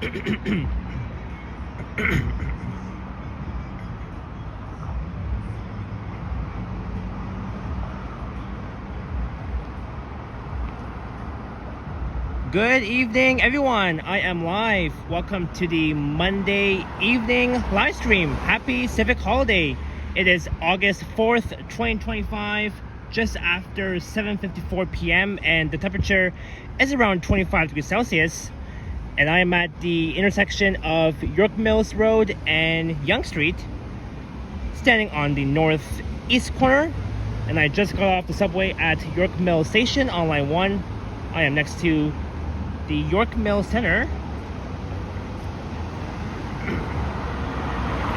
Good evening, everyone. I am live. Welcome to the Monday evening live stream. Happy Civic Holiday. It is August 4th, 2025, just after 7:54 p.m. and the temperature is around 25 degrees Celsius. And I am at the intersection of York Mills Road and Yonge Street, standing on the northeast corner. And I just got off the subway at York Mills Station on line 1. I am next to the York Mills Center.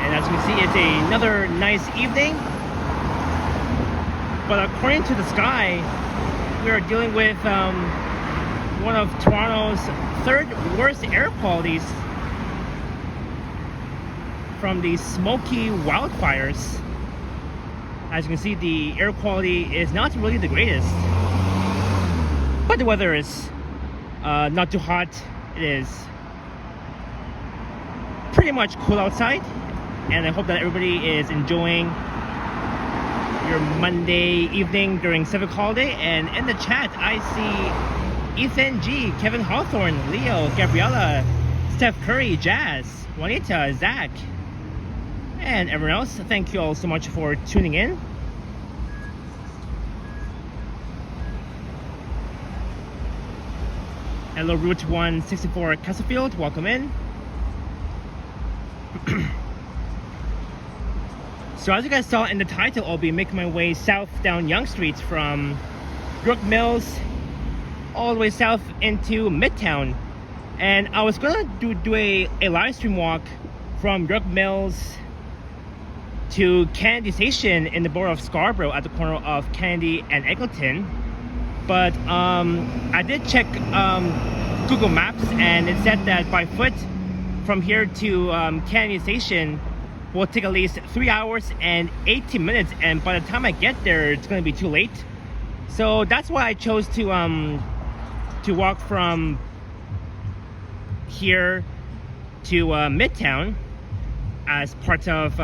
And as you can see, it's another nice evening. But according to the sky, we are dealing with one of Toronto's third worst air qualities from the smoky wildfires. As you can see, the air quality is not really the greatest, but the weather is not too hot. It is pretty much cool outside, and I hope that everybody is enjoying your Monday evening during Civic Holiday. And in the chat, I see Ethan G, Kevin Hawthorne, Leo, Gabriella, Steph Curry, Jazz, Juanita, Zach, and everyone else. Thank you all so much for tuning in. Hello, Route 164 Castlefield, welcome in. So as you guys saw in the title, I'll be making my way south down Yonge Street from York Mills all the way south into Midtown. And I was gonna do a live stream walk from York Mills to Kennedy Station in the borough of Scarborough at the corner of Kennedy and Eglinton. But I did check Google Maps, and it said that by foot from here to Kennedy Station will take at least 3 hours and 18 minutes, and by the time I get there, it's going to be too late. So that's why I chose to walk from here to Midtown as part of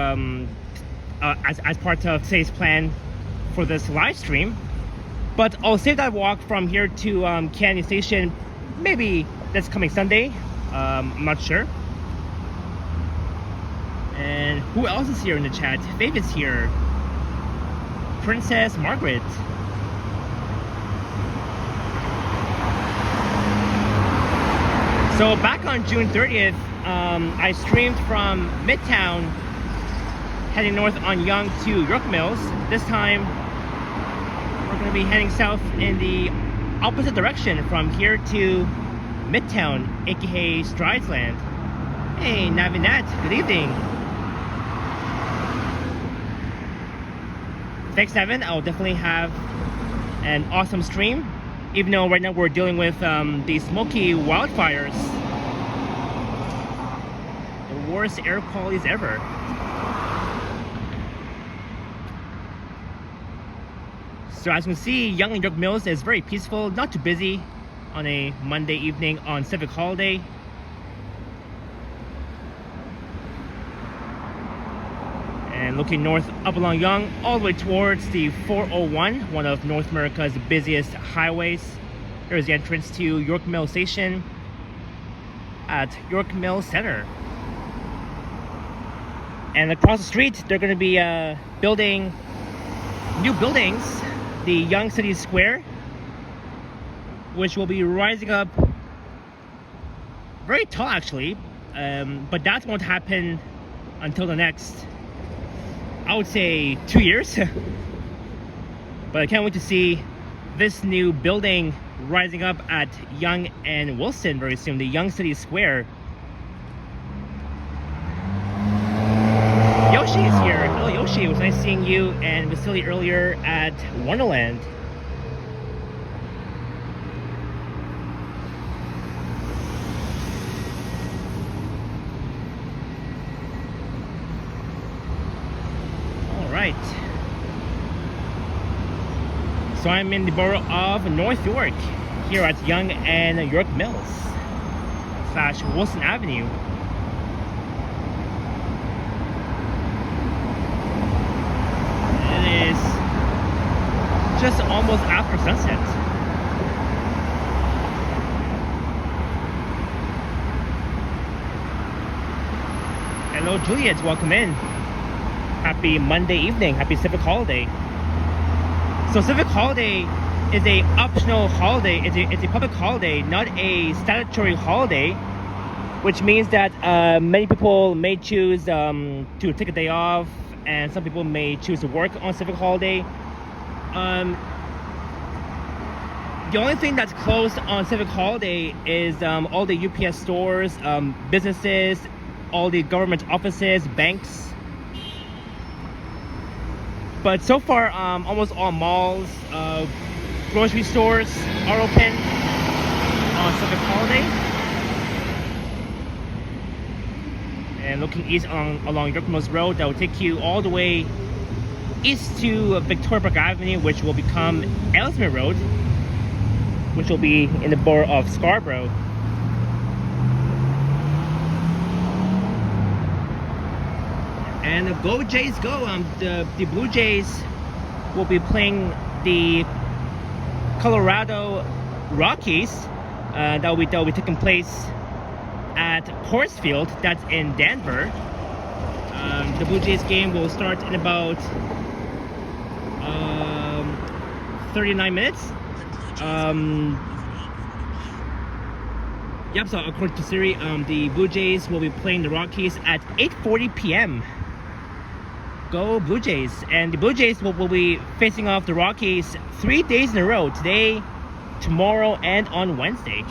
as part of today's plan for this live stream. But I'll save that walk from here to Kennedy Station maybe this coming Sunday. I'm not sure. And who else is here in the chat? Faith is here. Princess Margaret. So back on June 30th, I streamed from Midtown heading north on Yonge to York Mills. This time we're going to be heading south in the opposite direction from here to Midtown, aka Stridesland. Hey, Navinat, good evening. Thanks, Navin. I'll definitely have an awesome stream, even though right now we're dealing with the smoky wildfires. The worst air qualities ever. So as you can see, Yonge and York Mills is very peaceful, not too busy on a Monday evening on Civic Holiday. And looking north up along Yonge, all the way towards the 401, one of North America's busiest highways. There's the entrance to York Mills Station at York Mills Center. And across the street, they're going to be building new buildings. The Yonge City Square, which will be rising up very tall actually, but that won't happen until the next, I would say, 2 years. But I can't wait to see this new building rising up at Yonge and Wilson very soon, the Yonge City Square. Yoshi is here. Hello Yoshi, it was nice seeing you and Vasily earlier at Wonderland. Alright. So I'm in the borough of North York, here at Yonge and York Mills. / Wilson Avenue. It is just almost after sunset. Hello Juliet, welcome in. Happy Monday evening, happy Civic Holiday. So Civic Holiday is a optional holiday. It's a public holiday, not a statutory holiday, which means that many people may choose to take a day off, and some people may choose to work on Civic Holiday. The only thing that's closed on Civic Holiday is all the UPS stores, businesses, all the government offices, banks. But so far, almost all malls, grocery stores are open on Civic Holiday. And looking east along York Mills Road, that will take you all the way east to Victoria Park Avenue, which will become Ellesmere Road, which will be in the borough of Scarborough. And go Jays go! The Blue Jays will be playing the Colorado Rockies. That will be taking place at Coors Field. That's in Denver. The Blue Jays game will start in about 39 minutes. Yep. So according to Siri, the Blue Jays will be playing the Rockies at 8:40 p.m. Go Blue Jays. And the Blue Jays will be facing off the Rockies 3 days in a row, today, tomorrow, and on Wednesday.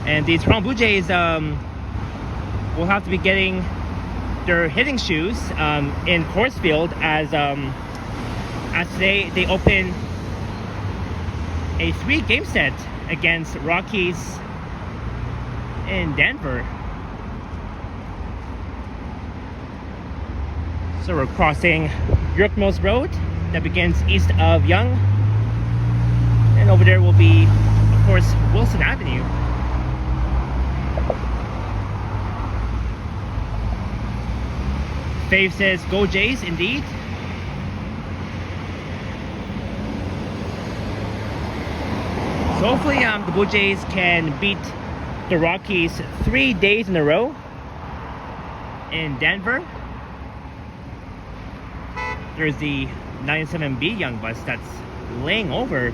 And the Toronto Blue Jays will have to be getting their hitting shoes in Coors Field as today they open a 3-game set against Rockies in Denver. So we're crossing York Mills Road that begins east of Yonge, and over there will be, of course, Wilson Avenue. Fave says, go Jays, indeed. So hopefully the Blue Jays can beat the Rockies 3 days in a row in Denver. There's the 97B Yonge bus that's laying over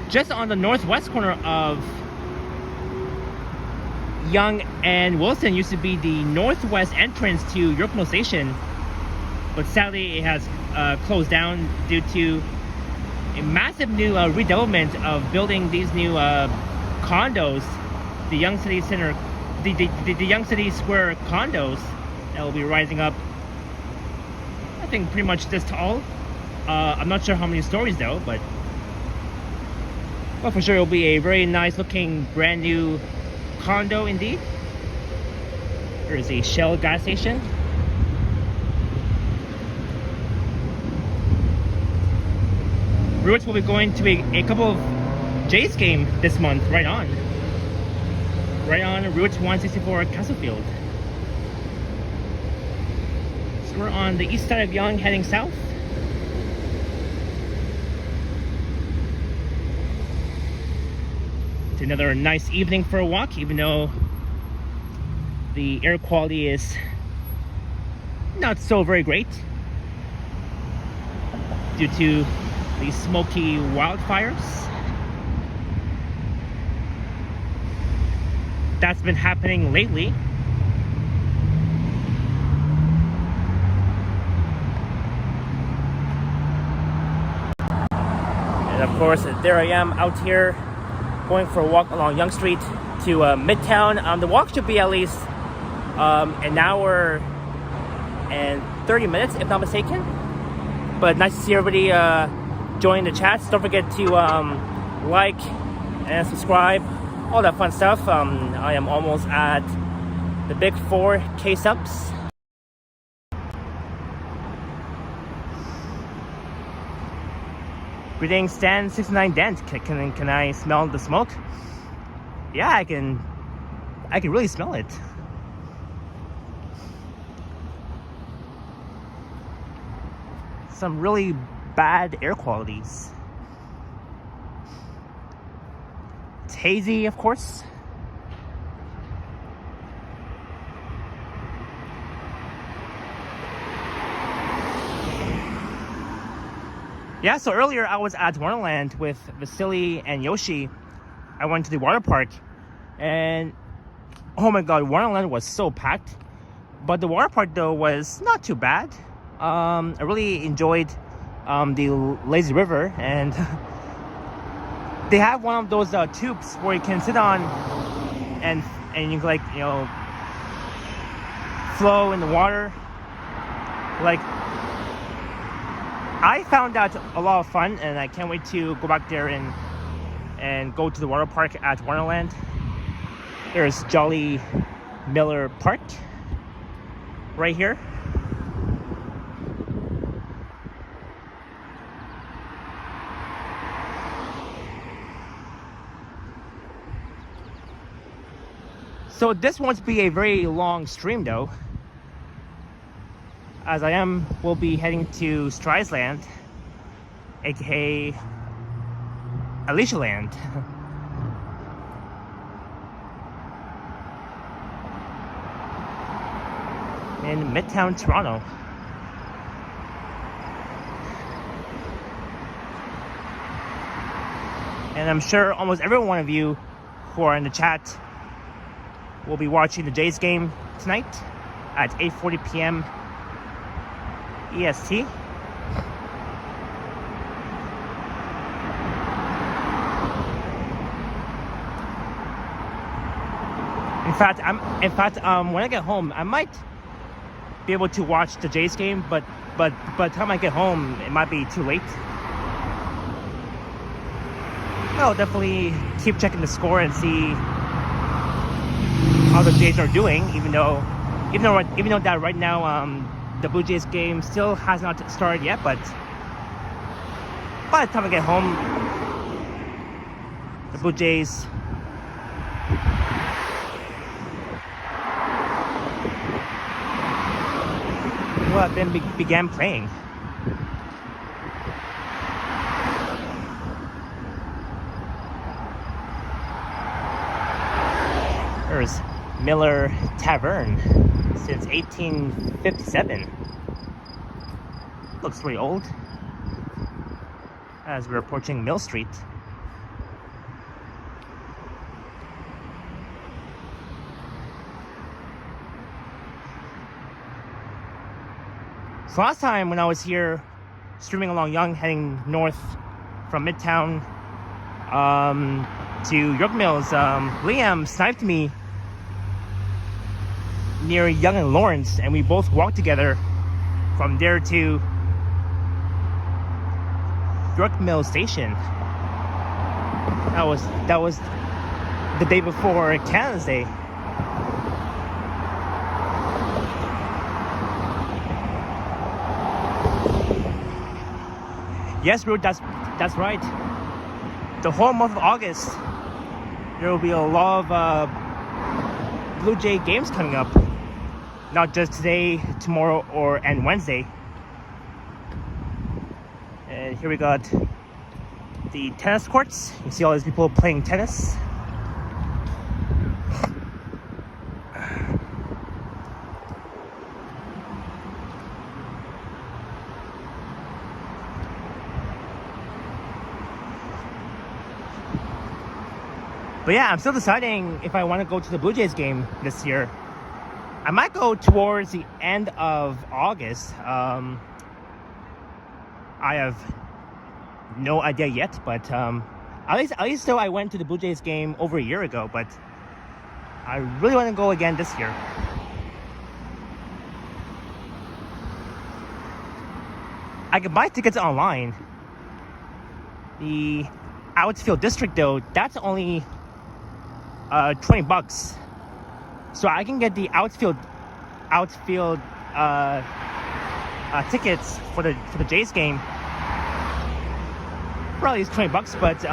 just on the northwest corner of Yonge and Wilson. Used to be the northwest entrance to York Mills Station, but sadly it has closed down due to a massive new redevelopment of building these new condos, the Yonge City Center, the Yonge City Square condos that will be rising up, I think pretty much this tall. I'm not sure how many stories though, but for sure it'll be a very nice looking brand new condo indeed. There's a Shell gas station. Roots will be going to a couple of Jays game this month. Right on Route 164 Castlefield. So we're on the east side of Yonge heading south. It's another nice evening for a walk, even though the air quality is not so very great due to the smoky wildfires that's been happening lately. And of course, there I am out here going for a walk along Yonge Street to Midtown. The walk should be at least an hour and 30 minutes, if not mistaken. But nice to see everybody join the chats. Don't forget to like and subscribe, all that fun stuff. I am almost at the big 4K subs. Greetings, Stan 69 Dent. Can I smell the smoke? Yeah, I can really smell it. Some really bad air qualities. It's hazy, of course. Yeah, so earlier I was at Wonderland with Vasily and Yoshi. I went to the water park, and oh my god, Wonderland was so packed. But the water park though was not too bad. I really enjoyed the lazy river, and they have one of those tubes where you can sit on and you can, like, you know, flow in the water. Like, I found that a lot of fun, and I can't wait to go back there and go to the water park at Wonderland. There's Jolly Miller Park right here. So this won't be a very long stream though, as will be heading to Striesland, aka Alicia Land. In Midtown Toronto. And I'm sure almost every one of you who are in the chat will be watching the Jays game tonight at 8:40 p.m. EST. In fact, when I get home, I might be able to watch the Jays game, but by the time I get home, it might be too late. I'll definitely keep checking the score and see how the Jays are doing, even though that right now the Blue Jays game still has not started yet. But by the time I get home, the Blue Jays will have been began playing. There's Miller Tavern since 1857. Looks pretty old as we're approaching Mill Street. So last time when I was here streaming along Yonge, heading north from Midtown to York Mills, Liam sniped me near Yonge and Lawrence, and we both walked together from there to York Mills Station. That was the day before Canada's Day. Yes, bro, that's right. The whole month of August, there will be a lot of Blue Jay games coming up. Not just today, tomorrow, and Wednesday. And here we got the tennis courts. You see all these people playing tennis. But yeah, I'm still deciding if I want to go to the Blue Jays game this year. I might go towards the end of August. I have no idea yet, but at least though I went to the Blue Jays game over a year ago, but I really want to go again this year. I can buy tickets online. The outfield district though, that's only $20, so I can get the outfield tickets for the Jays game probably $20, but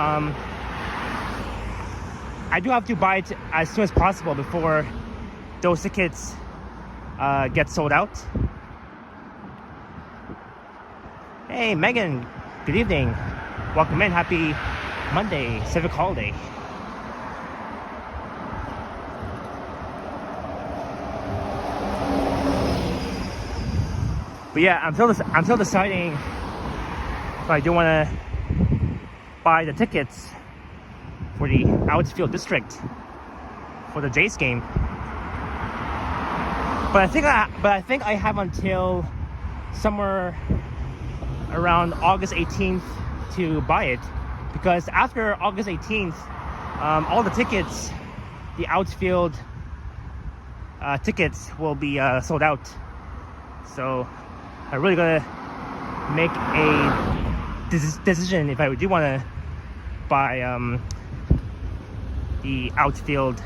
I do have to buy it as soon as possible before those tickets get sold out. Hey Megan, good evening. Welcome in. Happy Monday, Civic Holiday. But yeah, I'm still deciding if I do want to buy the tickets for the outfield district for the Jays game. But I think I have until somewhere around August 18th to buy it, because after August 18th, all the tickets, the outfield tickets will be sold out. So I really gotta make a decision if I do want to buy the outfield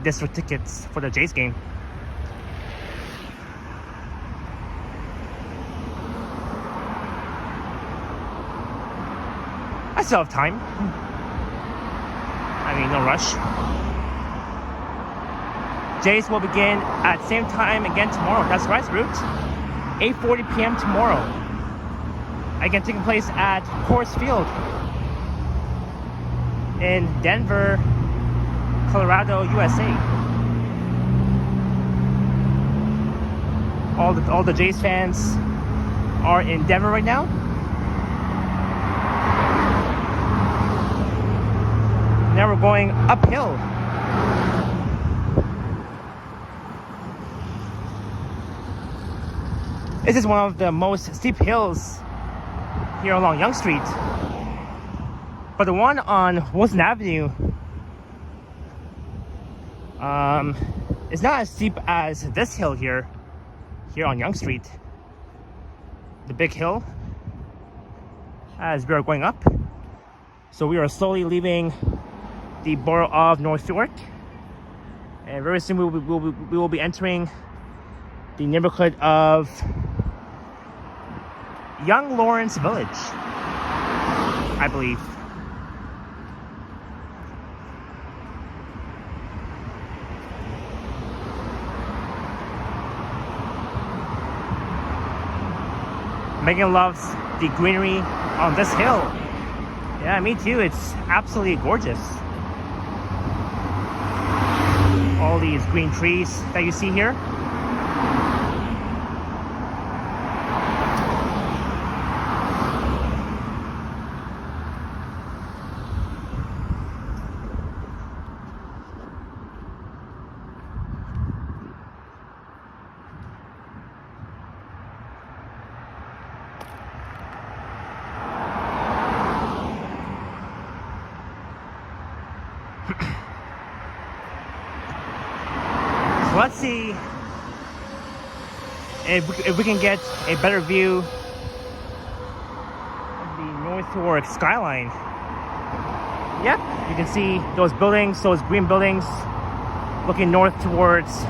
district tickets for the Jays game. I still have time. I mean, no rush. Jays will begin at same time again tomorrow. That's right, Root. 8:40 p.m. tomorrow. Again, taking place at Coors Field in Denver, Colorado, USA. All the Jays fans are in Denver right now. Now we're going uphill. This is one of the most steep hills here along Yonge Street. But the one on Wilson Avenue is not as steep as this hill here on Yonge Street. The big hill as we are going up. So we are slowly leaving the borough of North York, and very soon we will be entering the neighborhood of Yonge and Lawrence Village, I believe. Megan loves the greenery on this hill. Yeah, me too. It's absolutely gorgeous. All these green trees that you see here. Let's see if we can get a better view of the North York skyline. Yep, you can see those buildings, those green buildings, looking north towards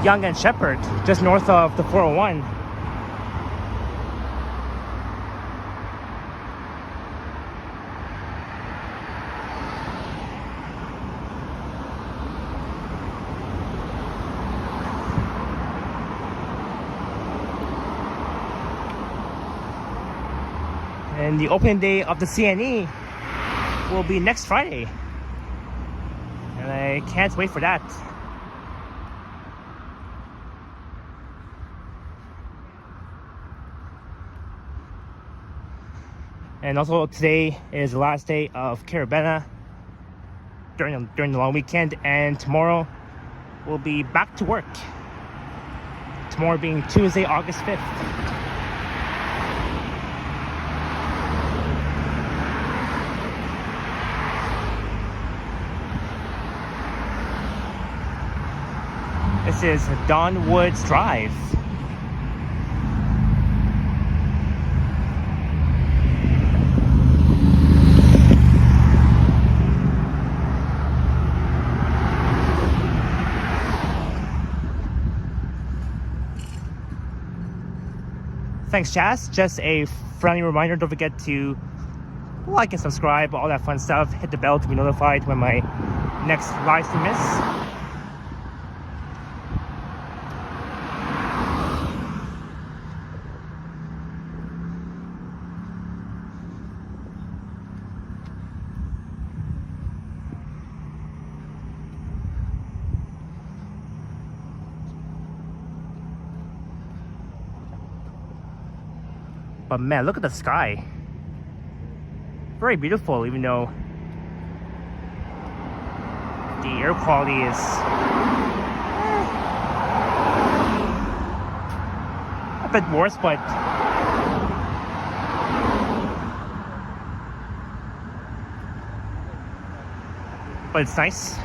Yonge and Shepherd, just north of the 401. And the opening day of the CNE will be next Friday. And I can't wait for that. And also today is the last day of Carabana during the long weekend, and tomorrow we'll be back to work. Tomorrow being Tuesday, August 5th. This is Don Woods Drive. Thanks, Chas. Just a friendly reminder, don't forget to like and subscribe, all that fun stuff. Hit the bell to be notified when my next live stream is. But man, look at the sky. Very beautiful, even though the air quality is a bit worse, but it's nice.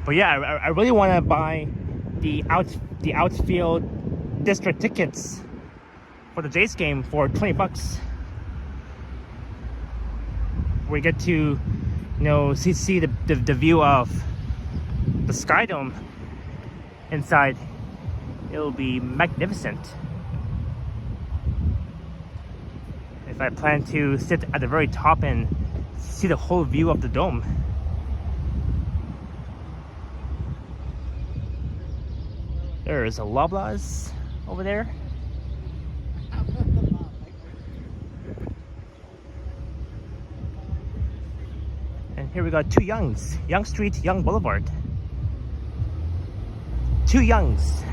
But yeah, I really want to buy the outfield district tickets for the Jays game for $20. We get to, see the view of the Sky Dome inside. It'll be magnificent. If I plan to sit at the very top and see the whole view of the dome. There's a Loblaws over there. And here we got two Yonges. Yonge Street, Yonge Boulevard. Two Yonges.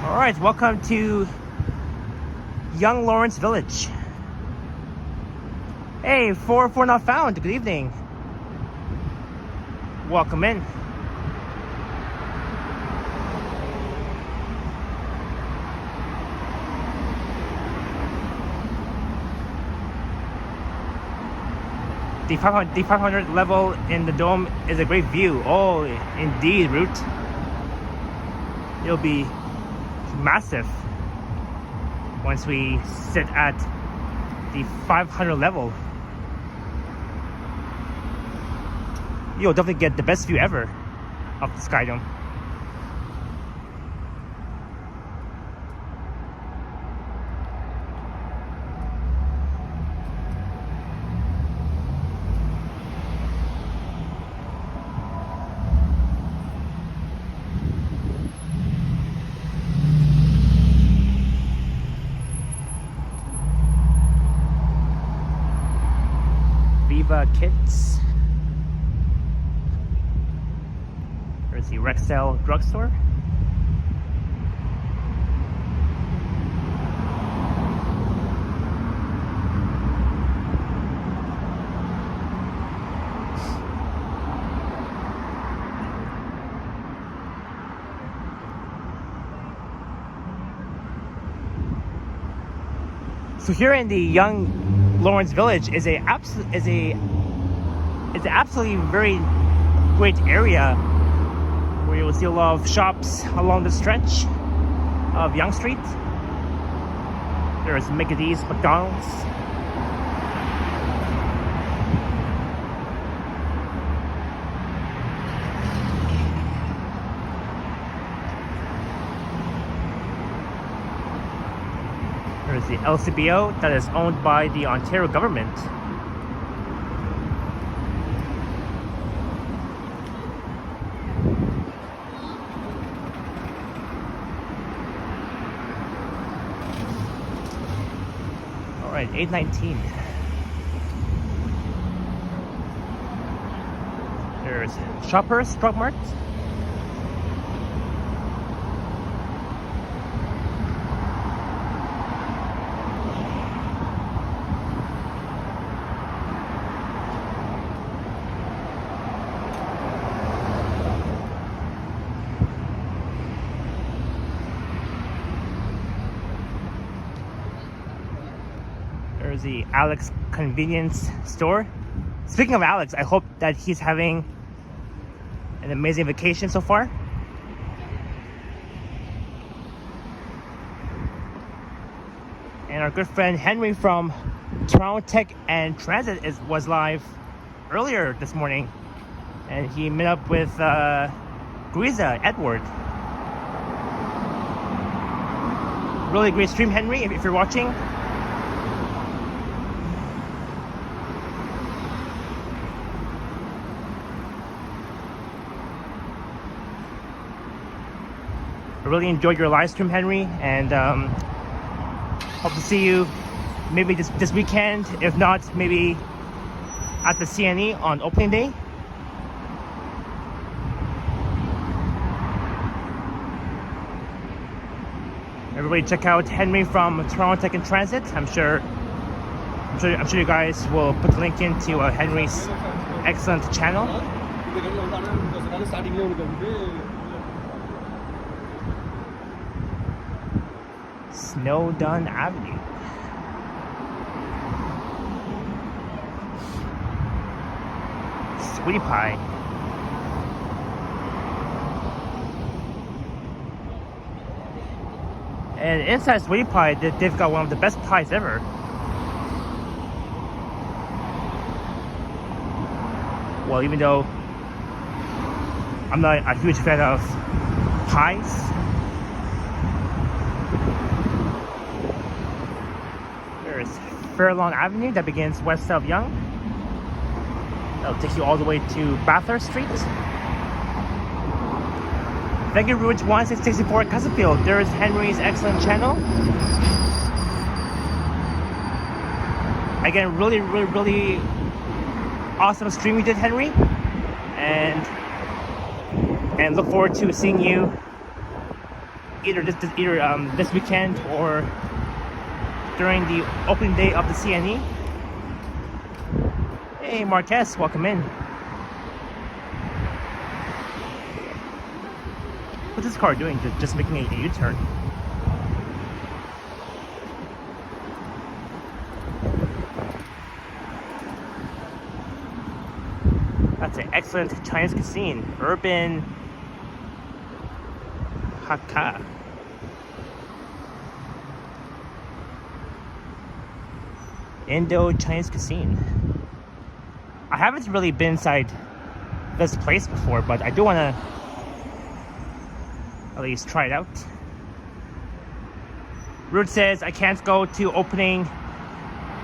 Alright, welcome to Yonge Lawrence Village. Hey, 404 not found. Good evening. Welcome in. The 500 level in the dome is a great view. Oh, indeed, Root. It'll be massive once we sit at the 500 level. You'll definitely get the best view ever of the Sky Dome. Kids. There's the Rexdale drugstore. So here in the Yonge Lawrence Village is it's absolutely very great area where you will see a lot of shops along the stretch of Yonge Street. There's Mickey's, McDonald's. There's the LCBO that is owned by the Ontario government. Alright, 819. There's Shoppers Drug Mart. There's the Alex convenience store. Speaking of Alex, I hope that he's having an amazing vacation so far. And our good friend Henry from Toronto Tech and Transit was live earlier this morning, and he met up with Griza Edward. Really great stream, Henry, if you're watching. I really enjoyed your live stream, Henry, and hope to see you maybe this weekend. If not, maybe at the CNE on opening day. Everybody check out Henry from Toronto Tech and Transit. I'm sure you guys will put the link into Henry's excellent channel. Snowdon Avenue. Sweetie Pie. And inside Sweetie Pie, they've got one of the best pies ever. Well, even though I'm not a huge fan of pies, there's Fairlawn Avenue that begins west of Yonge. That'll take you all the way to Bathurst Street. Thank you, Route 1664 at Castlefield. There's Henry's excellent channel. Again, really awesome stream you did, Henry. And look forward to seeing you either this weekend or during the opening day of the CNE. Hey, Marquez, welcome in. What's this car doing? Just making a U-turn. That's an excellent Chinese cuisine. Urban Hakka. Indo-Chinese cuisine. I haven't really been inside this place before, but I do want to at least try it out. Root says I can't go to opening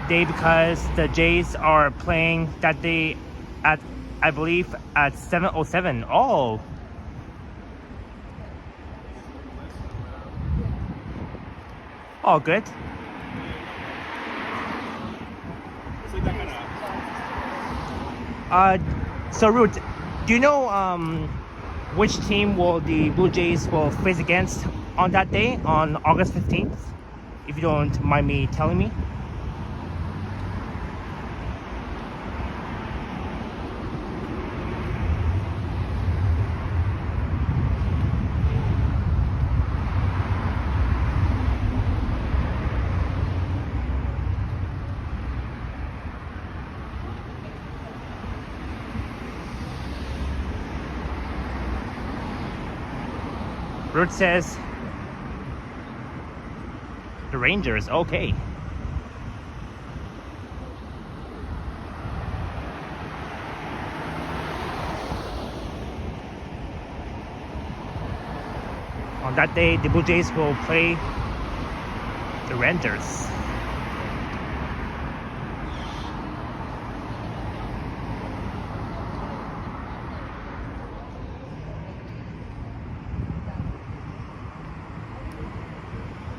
day because the Jays are playing that day at, I believe, at 7:07. Oh. All good. So Root, do you know which team will the Blue Jays will face against on that day, on August 15th? If you don't mind me telling me. Root says the Rangers. Okay. On that day, the Blue Jays will play the Rangers.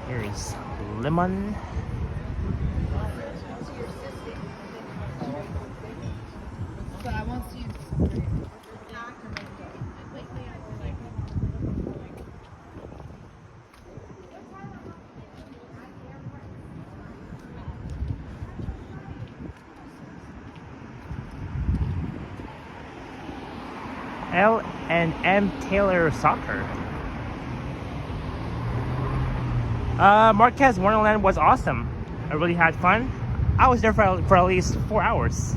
Here's lemon. But I want to use pack or make it. And lately I was like, L&M Taylor Soccer. Marquez Wonderland was awesome. I really had fun. I was there for at least 4 hours.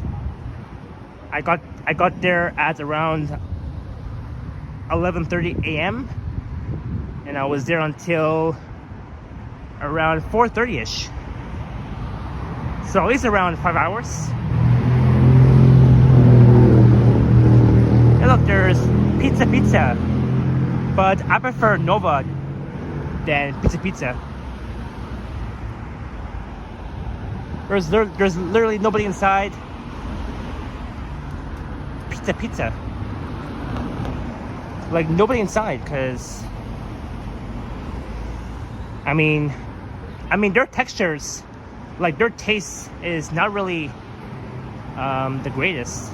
I got there at around 11:30 a.m. and I was there until around 4:30ish. So at least around 5 hours. And look, there's pizza, but I prefer Nova than pizza. There's literally nobody inside. Pizza. Like nobody inside, cause I mean their textures, like their taste is not really the greatest.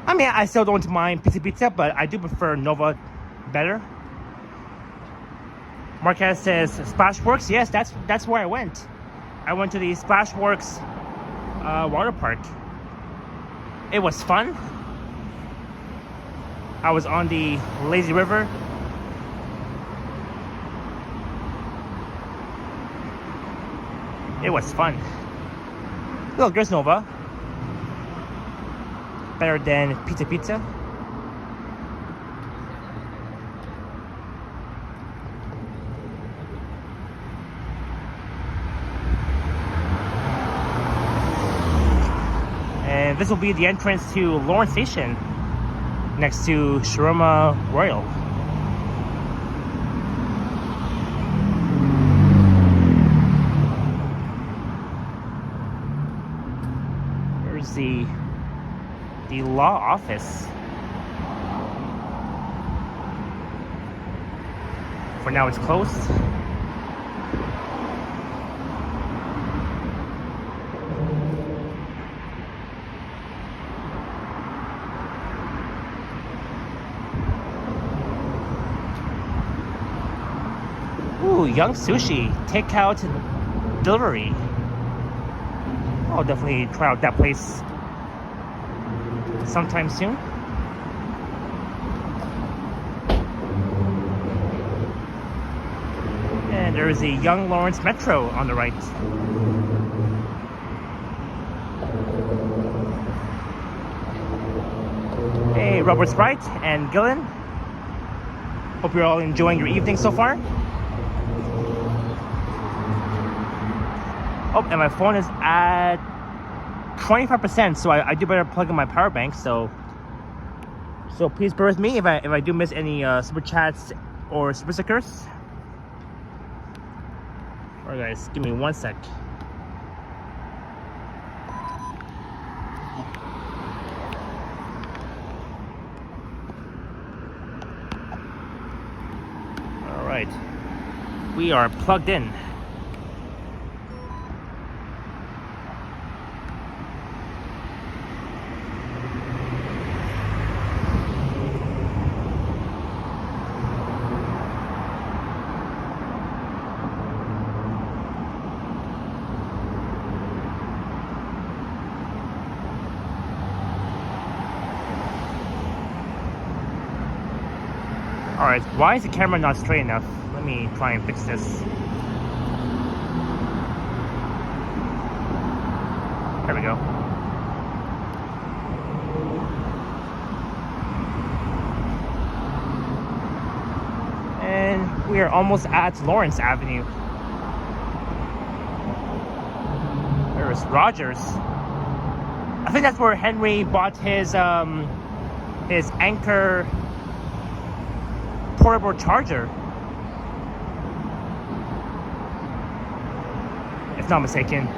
I mean, I still don't mind pizza, but I do prefer Nova better. Marquez says Splashworks. Yes, that's where I went. I went to the Splashworks water park. It was fun. I was on the lazy river. It was fun. Look, there's Nova. Better than pizza. And this will be the entrance to Lawrence Station, next to Shawarma Royal. There's the law office. For now, it's closed. Ooh, Yonge Sushi, takeout delivery. I'll definitely try out that place sometime soon. And there is a Yonge Lawrence Metro on the right. Hey, Robert Sprite and Gillen. Hope you're all enjoying your evening so far. Oh, and my phone is at 25%, so I do better plug in my power bank. So please bear with me if I do miss any super chats or super stickers. Alright guys, give me 1 sec. Alright, we are plugged in. Alright, why is the camera not straight enough? Let me try and fix this. There we go. And we are almost at Lawrence Avenue. There's Rogers. I think that's where Henry bought his Anchor portable charger, if not mistaken.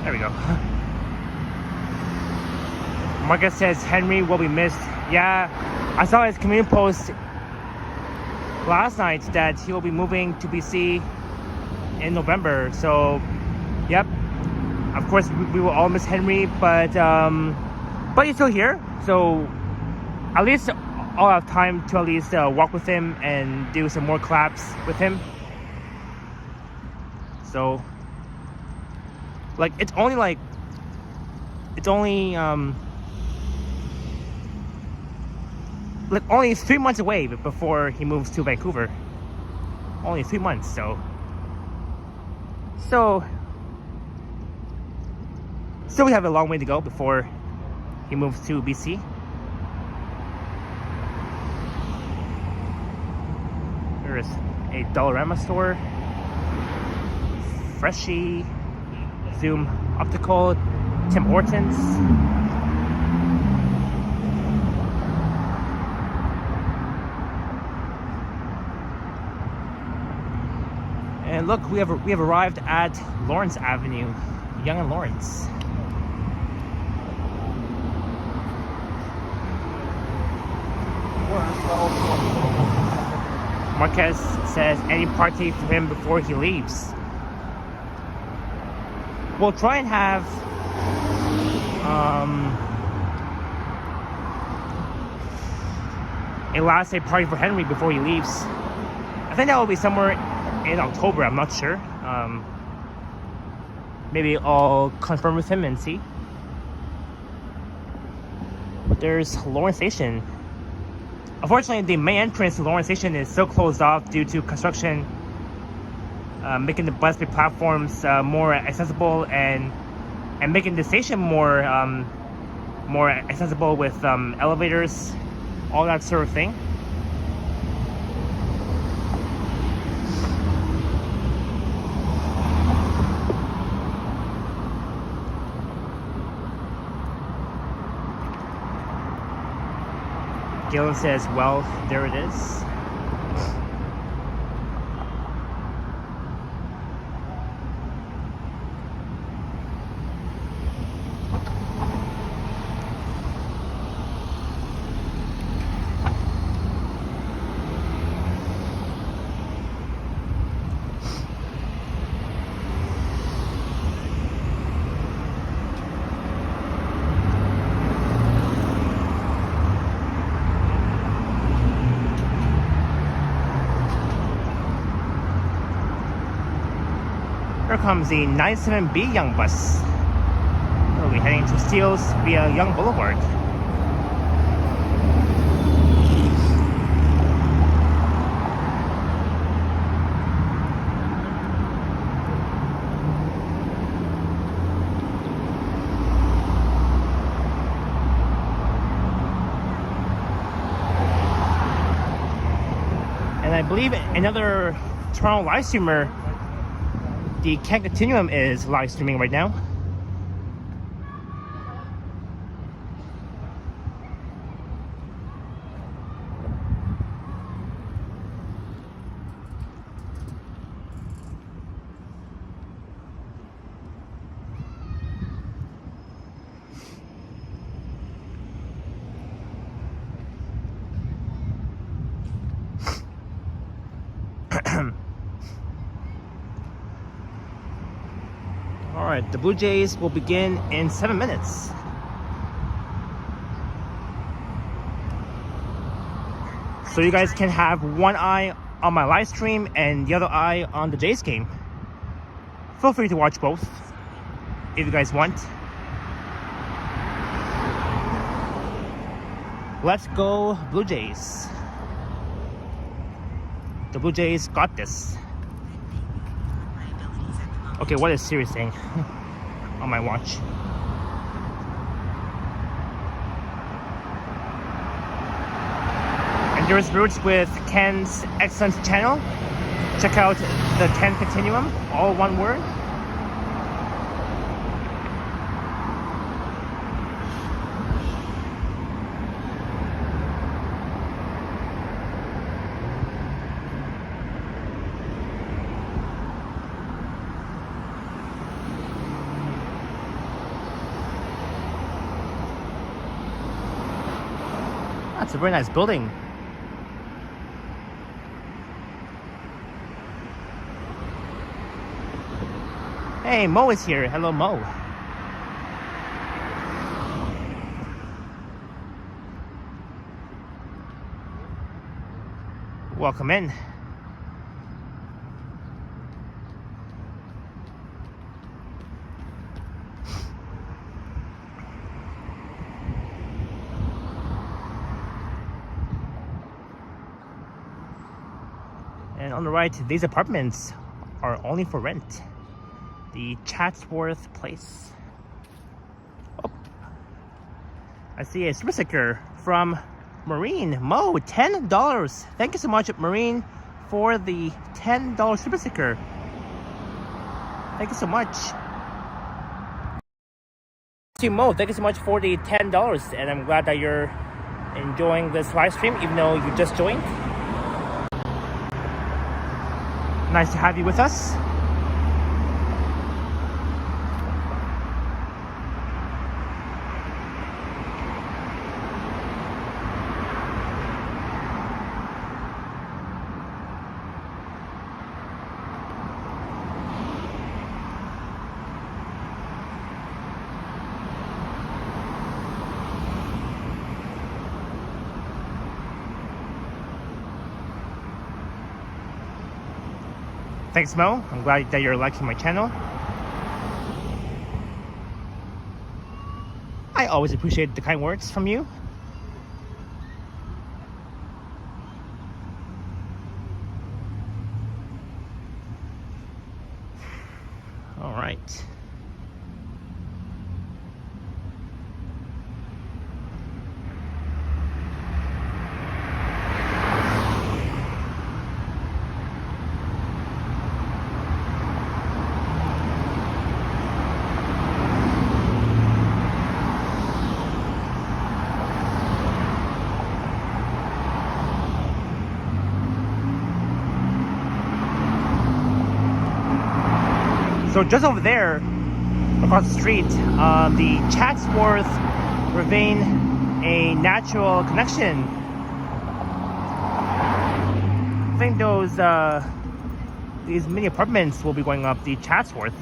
There we go. Marcus says Henry will be missed. Yeah, I saw his community post last night that he will be moving to BC in November. So, yep, Of course, we will all miss Henry, but he's still here, so at least I'll have time to at least walk with him and do some more collabs with him. So, like, it's only only 3 months away before he moves to Vancouver. Only 3 months, so we have a long way to go before he moves to BC. There's a Dollarama store, Freshie, Zoom Optical, Tim Hortons. And look, we have arrived at Lawrence Avenue, Yonge and Lawrence. Marquez says any party for him before he leaves. We'll try and have a last day party for Henry before he leaves. I think that will be somewhere in October. I'm not sure. Maybe I'll confirm with him and see. But there's Lawrence Station. Unfortunately, the main entrance to Lawrence Station is still closed off due to construction, making the bus platforms more accessible and making the station more accessible with elevators, all that sort of thing. Galen says, well, there it is. Here comes the 97B Yonge bus. We'll be heading to Steeles via Yonge Boulevard. And I believe another Toronto live streamer, the Can Continuum, is live streaming right now. Alright, the Blue Jays will begin in 7 minutes. So you guys can have one eye on my live stream and the other eye on the Jays game. Feel free to watch both if you guys want. Let's go Blue Jays. The Blue Jays got this. Okay, what is Siri saying on my watch? And there's Roots with Ken's excellent channel. Check out the Ken Continuum, all one word. That's a very nice building. Hey, Mo is here. Hello, Mo. welcome in. And on the right, these apartments are only for rent. The Chatsworth Place. Oh, I see a super sticker from Marine. Mo, $10. Thank you so much, Marine, for the $10 super sticker. Thank you so much. Mo, thank you so much for the $10, and I'm glad that you're enjoying this live stream, even though you just joined. Nice to have you with us. Thanks, Mo. I'm glad that you're liking my channel. I always appreciate the kind words from you. All right. So just over there, across the street, the Chatsworth Ravine, a natural connection. I think these mini apartments will be going up the Chatsworth.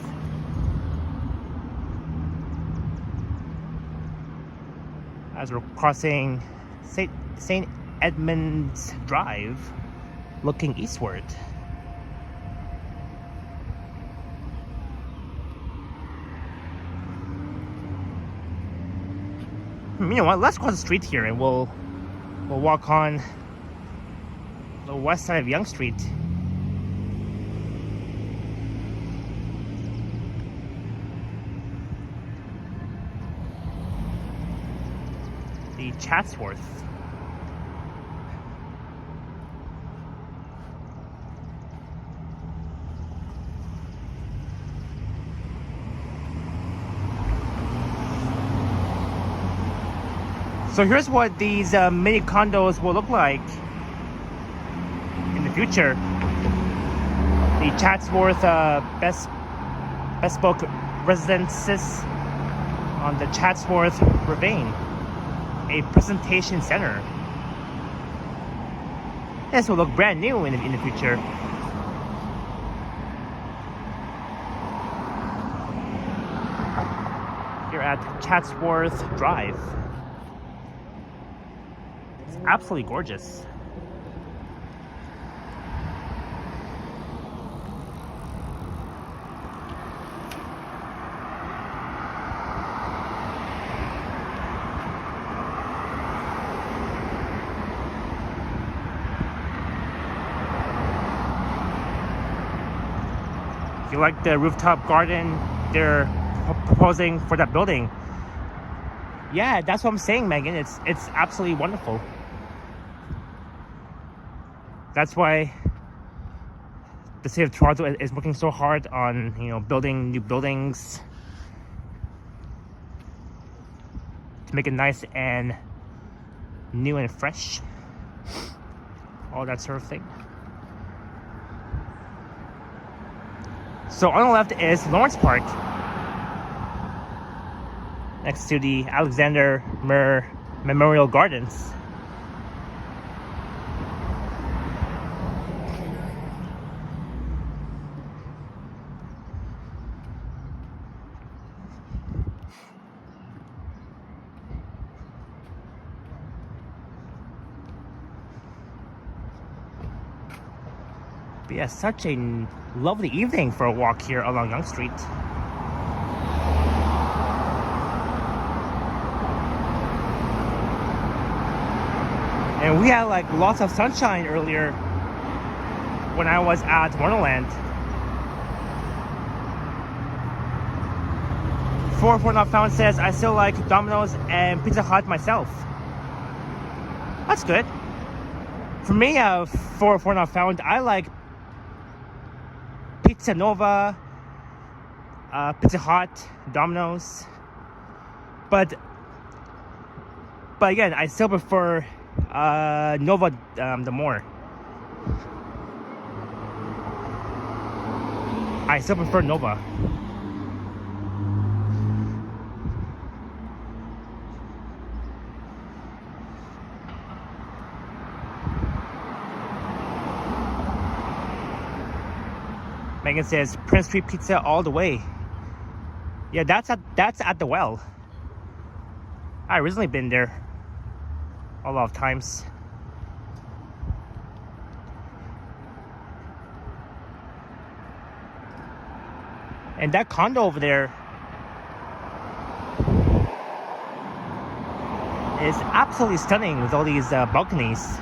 As we're crossing St. Edmund's Drive, looking eastward. You know what? Let's cross the street here, and we'll walk on the west side of Yonge Street. The Chatsworth. So here's what these mini condos will look like in the future. The Chatsworth bespoke residences on the Chatsworth Ravine, a presentation center. This will look brand new in the future. You're at Chatsworth Drive. Absolutely gorgeous. If you like the rooftop garden they're proposing for that building, yeah, that's what I'm saying, Megan. It's absolutely wonderful. That's why the city of Toronto is working so hard on, building new buildings to make it nice and new and fresh, all that sort of thing. So on the left is Lawrence Park, next to the Alexander Memorial Gardens. But yeah, such a lovely evening for a walk here along Yonge Street. And we had like lots of sunshine earlier when I was at Wonderland. 4 Not Found says, I still like Domino's and Pizza Hut myself. That's good. For me, 4 Not Found, I like Pizza Nova, Pizza Hut, Domino's. But again, I still prefer Nova the more. I still prefer Nova. Megan says Prince Street Pizza all the way. Yeah, that's at the Well. I recently been there a lot of times. And that condo over there is absolutely stunning with all these balconies.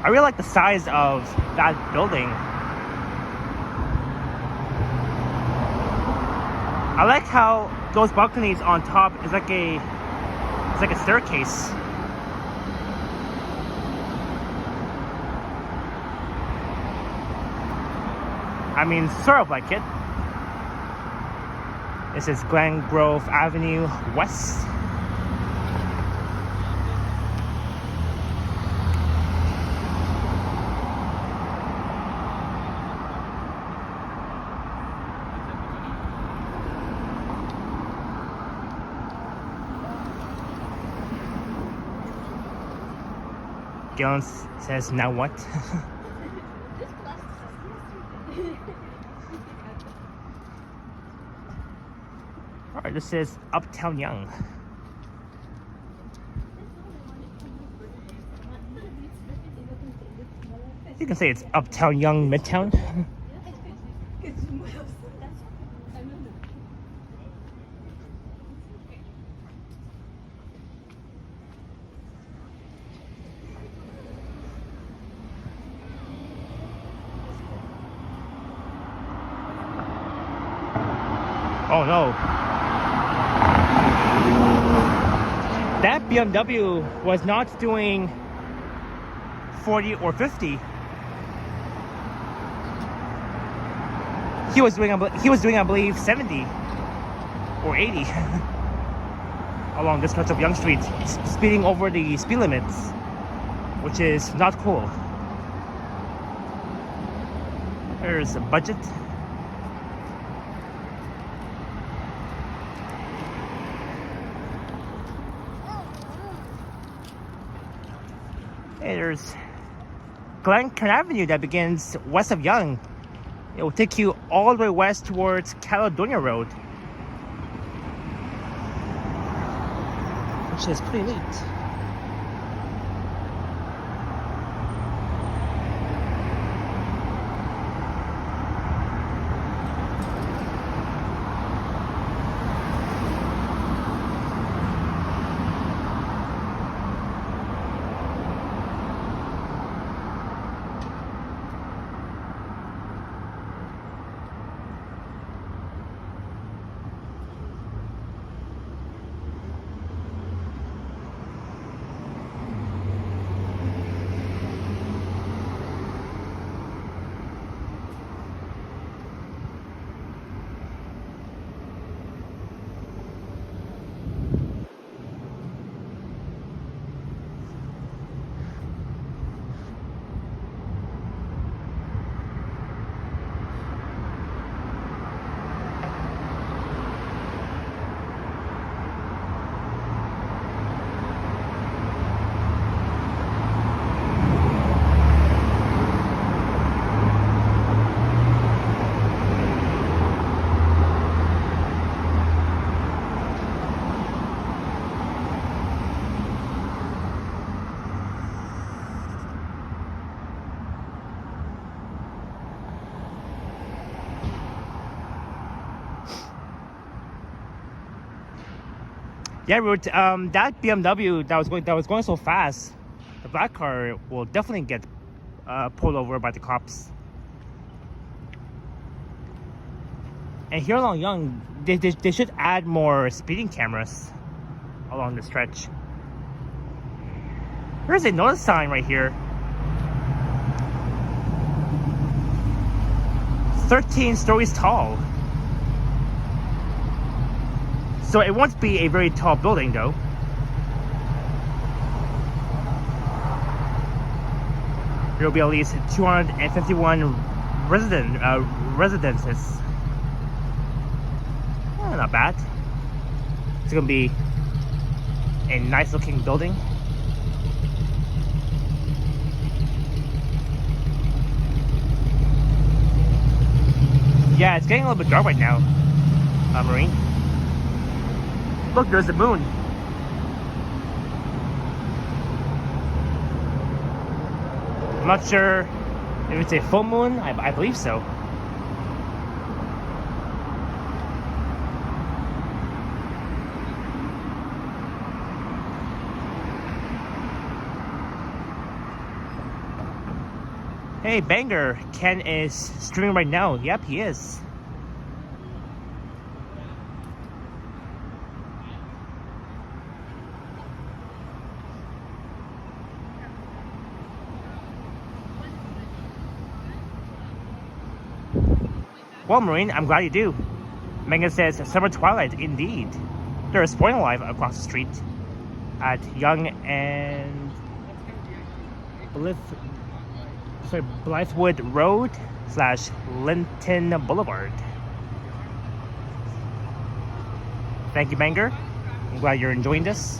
I really like the size of that building. I like how those balconies on top is like a staircase. I mean, sort of like it. This is Glen Grove Avenue West. Gillen says, now what? Alright, this is Uptown Yonge. You can say it's Uptown Yonge, Midtown. Oh no. That BMW was not doing 40 or 50. He was doing, I believe, 70 or 80 along this stretch of Yonge Street, speeding over the speed limits, which is not cool. There's a budget. Hey, there's Glencairn Avenue that begins west of Yonge. It will take you all the way west towards Caledonia Road, which is pretty neat. Yeah, that BMW that was going so fast, the black car will definitely get pulled over by the cops. And here along Yonge, they should add more speeding cameras along the stretch. There's a notice sign right here. 13 stories tall. So it won't be a very tall building though. There will be at least 251 residences. Not bad. It's gonna be a nice looking building. Yeah, it's getting a little bit dark right now, Marine. Look, there's the moon. I'm not sure if it's a full moon. I believe so. Hey, Banger, Ken is streaming right now. Yep, he is. Well, Marine, I'm glad you do. Megan says, summer twilight, indeed. There is Sporting Live across the street at Yonge and Blythewood Road / Linton Boulevard. Thank you, Banger. I'm glad you're enjoying this.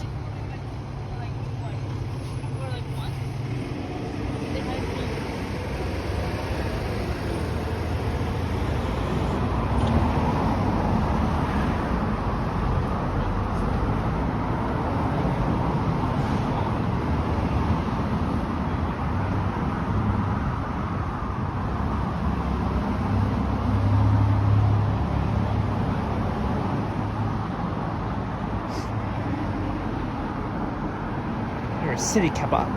City Kebab.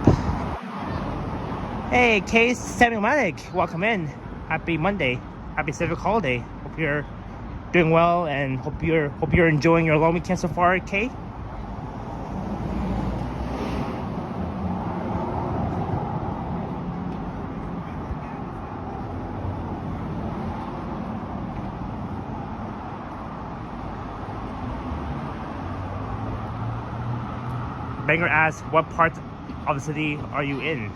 Hey, Case Samuel-matic, welcome in. Happy Monday. Happy Civic Holiday. Hope you're doing well and hope you're enjoying your long weekend so far, Kay. Banger asks, what part of the city are you in?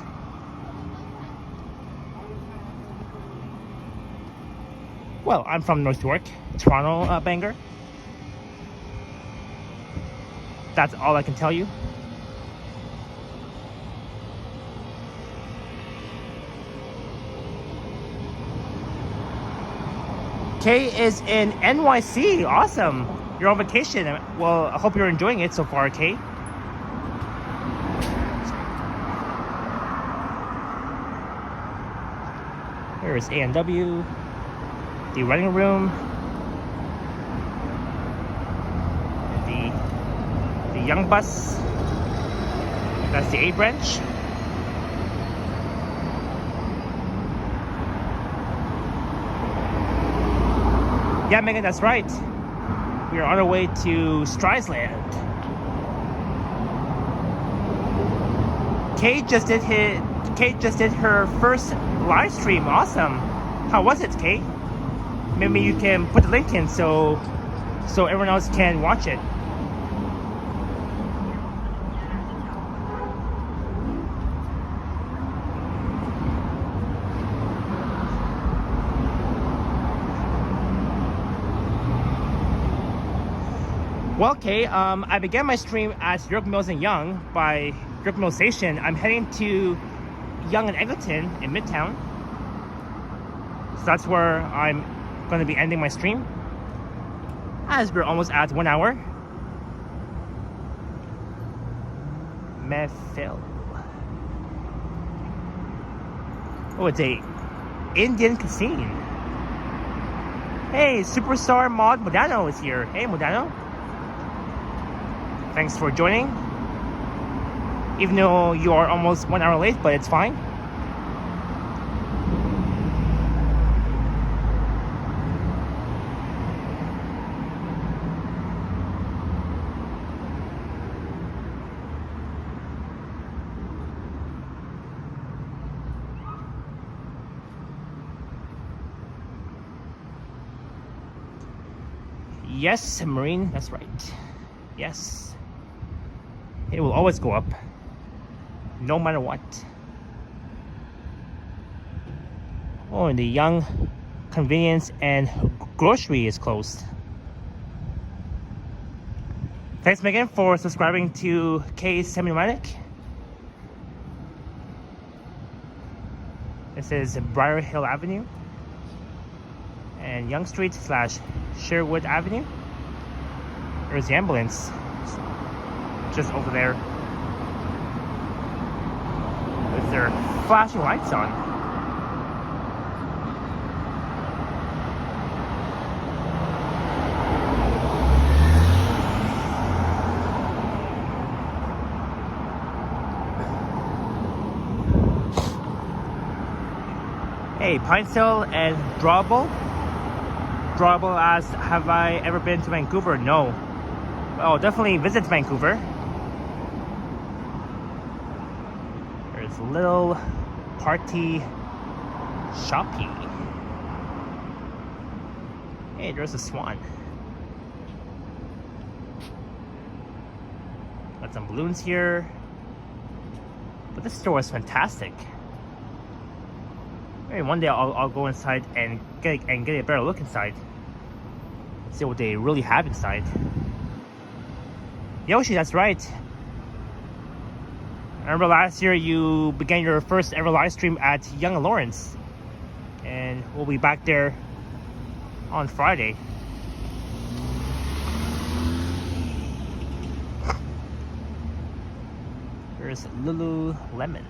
Well, I'm from North York, Toronto, Banger. That's all I can tell you. Kay is in NYC. Awesome. You're on vacation. Well, I hope you're enjoying it so far, Kay. Here is A&W, the running room, the Yonge bus. That's the A branch. Yeah, Megan, that's right. We are on our way to Streisand. Kate just did her first live stream. Awesome. How was it, Kate? Maybe you can put the link in so everyone else can watch it. Well, Kay, I began my stream at York Mills and Yonge by York Mills Station. I'm heading to Yonge and Eglinton in Midtown. So that's where I'm going to be ending my stream, as we're almost at 1 hour. Methil. Oh, it's a Indian cuisine. Hey, Superstar Mod Modano is here. Hey, Modano. Thanks for joining. Even though you are almost 1 hour late, but it's fine. Yes, Marine, that's right. Yes. It will always go up. No matter what. Oh, and the Yonge Convenience and Grocery is closed. Thanks Megan for subscribing to K Semi-Nomadic. This is Briar Hill Avenue and Yonge Street / Sherwood Avenue. There's the ambulance just over there with their flashing lights on. Hey, Pinestone and Drawable. Drawable asks, have I ever been to Vancouver? No. Oh, definitely visit Vancouver. There's a little party shoppy. Hey, there's a swan. Got some balloons here. But this store is fantastic. Maybe one day I'll go inside and get a better look inside. See what they really have inside. Yoshi, that's right. I remember last year you began your first ever live stream at Yonge and Lawrence. And we'll be back there on Friday. There's Lululemon.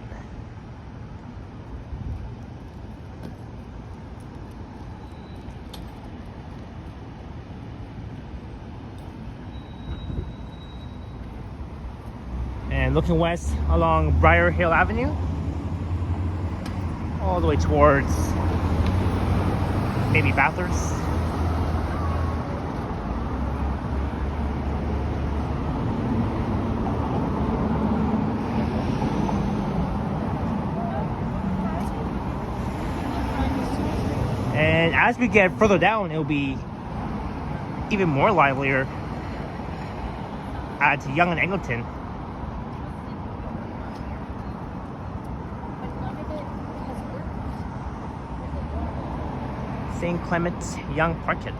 And looking west along Briar Hill Avenue, all the way towards maybe Bathurst. And as we get further down, it'll be even more livelier at Yonge and Eglinton. St. Clement's Young Market.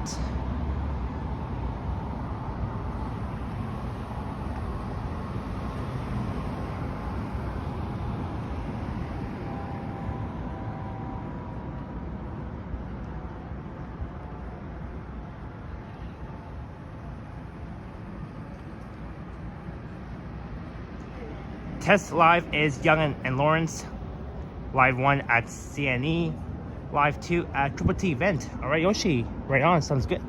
Test live is Yonge and Lawrence. Live 1 at CNE. Live 2 at Triple T event. Alright, Yoshi. Right on. Sounds good.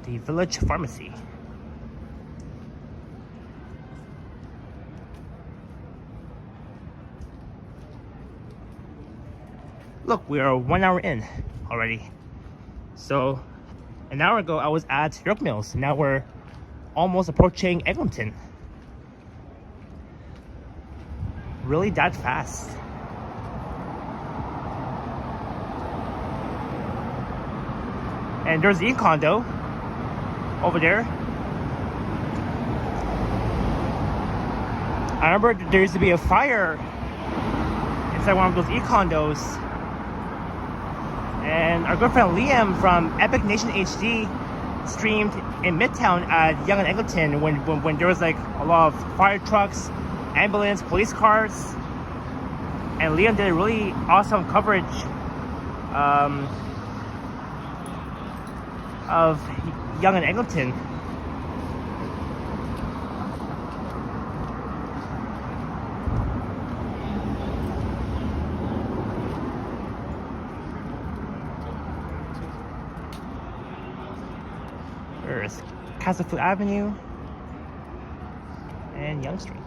The Village Pharmacy. Look, we are 1 hour in already. So, an hour ago I was at York Mills. Now we're almost approaching Eglinton. Really that fast. And there's the e-condo over there. I remember there used to be a fire inside one of those e-condos. And our good friend Liam from Epic Nation HD streamed in Midtown at Yonge and Eglinton when there was like a lot of fire trucks, ambulance, police cars. And Liam did a really awesome coverage of Yonge and Eglinton. Castlefoot Avenue, and Yonge Street.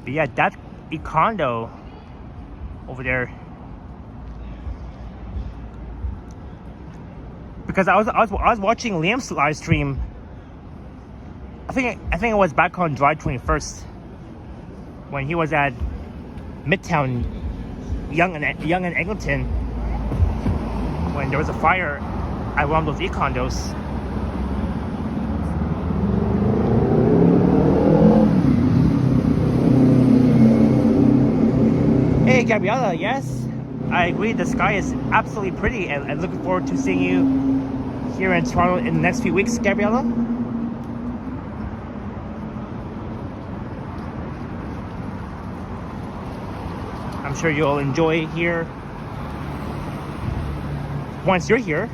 But yeah, that condo over there. Because I was watching Liam's live stream. I think it was back on July 21st when he was at Midtown, Yonge and Eglinton, when there was a fire at one of those e-condos. Hey Gabriella, yes, I agree. The sky is absolutely pretty, and I'm looking forward to seeing you here in Toronto in the next few weeks, Gabriella. I'm sure you'll enjoy here once you're here.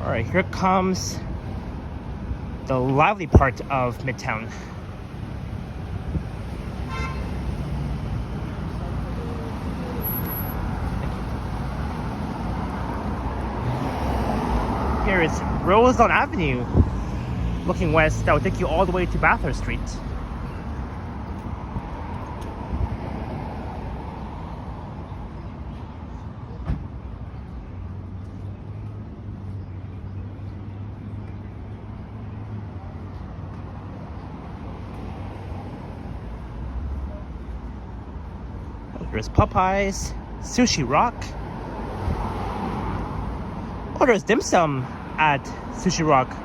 Alright, here comes the lively part of Midtown. Here is Rosedale Avenue, looking west. That will take you all the way to Bathurst Street. There's Popeyes, Sushi Rock. Oh, there's dim sum at Sushi Rock.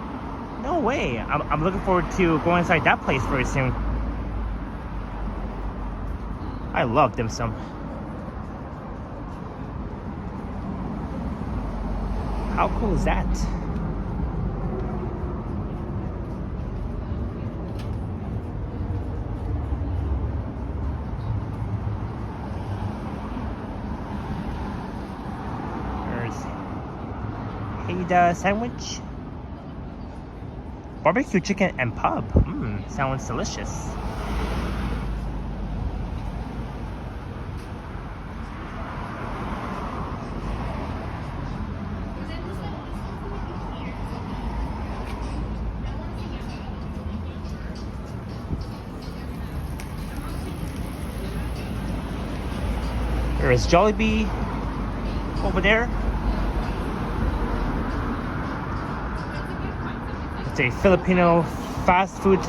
No way. I'm looking forward to going inside that place very soon. I love dim sum. How cool is that? Ada sandwich, barbecue chicken and pub. Sounds delicious. There is Jollibee over there. It's a Filipino fast food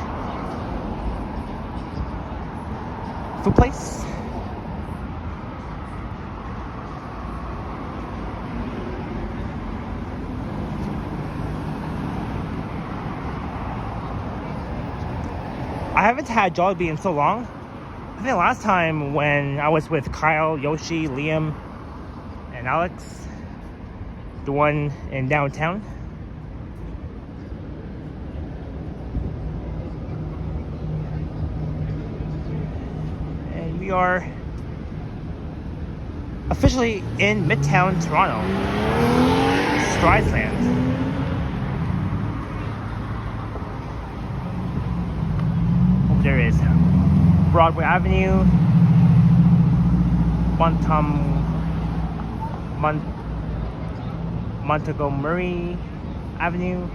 place. I haven't had Jollibee in so long. I think last time when I was with Kyle, Yoshi, Liam, and Alex, the one in downtown. And we are officially in Midtown Toronto, Strideland. There is Broadway Avenue, Montgomery Avenue.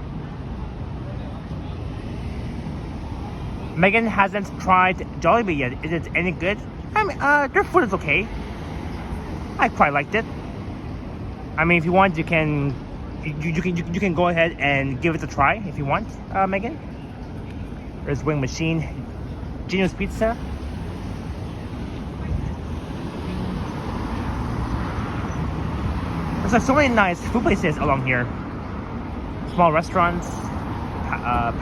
Megan hasn't tried Jollibee yet. Is it any good? I mean, their food is okay. I quite liked it. I mean, if you want, you can go ahead and give it a try if you want, Megan. There's Wing Machine, Gino's Pizza. There's like so many nice food places along here. Small restaurants.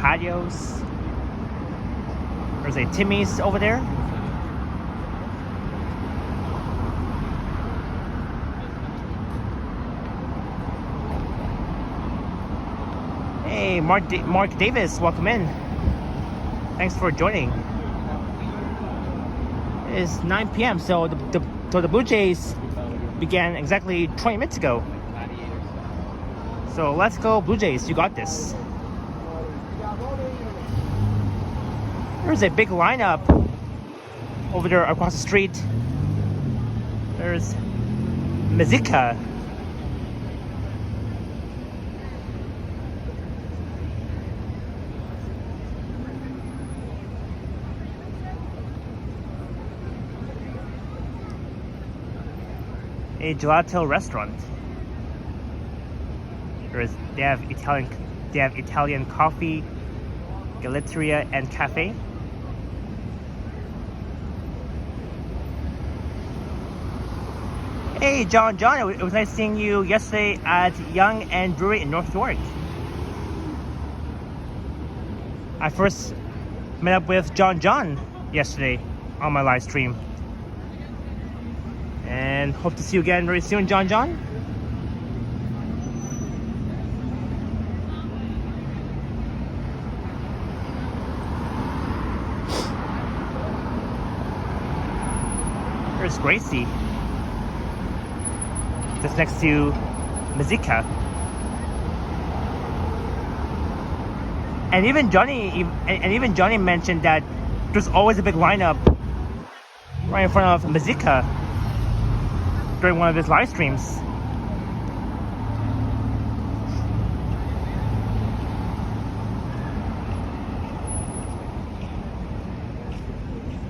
patios. There's a Timmy's over there. Hey, Mark Davis, welcome in. Thanks for joining. It's 9 p.m. So the Blue Jays began exactly 20 minutes ago. So let's go Blue Jays. You got this. There's a big lineup over there across the street. There's Mizika. A gelato restaurant. They have Italian coffee, gelateria, and cafe. Hey, John, it was nice seeing you yesterday at Yonge and Brewery in North York. I first met up with John yesterday on my live stream. And hope to see you again very soon, John. There's Gracie. Just next to Mizika. And even Johnny mentioned that there's always a big lineup right in front of Mizika during one of his live streams.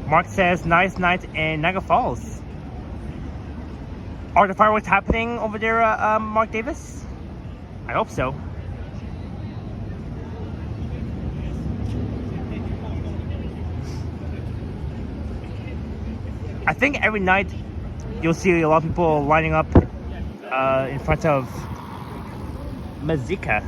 Mark says, nice night in Niagara Falls. Are the fireworks happening over there, Mark Davis? I hope so. I think every night you'll see a lot of people lining up in front of Mizika.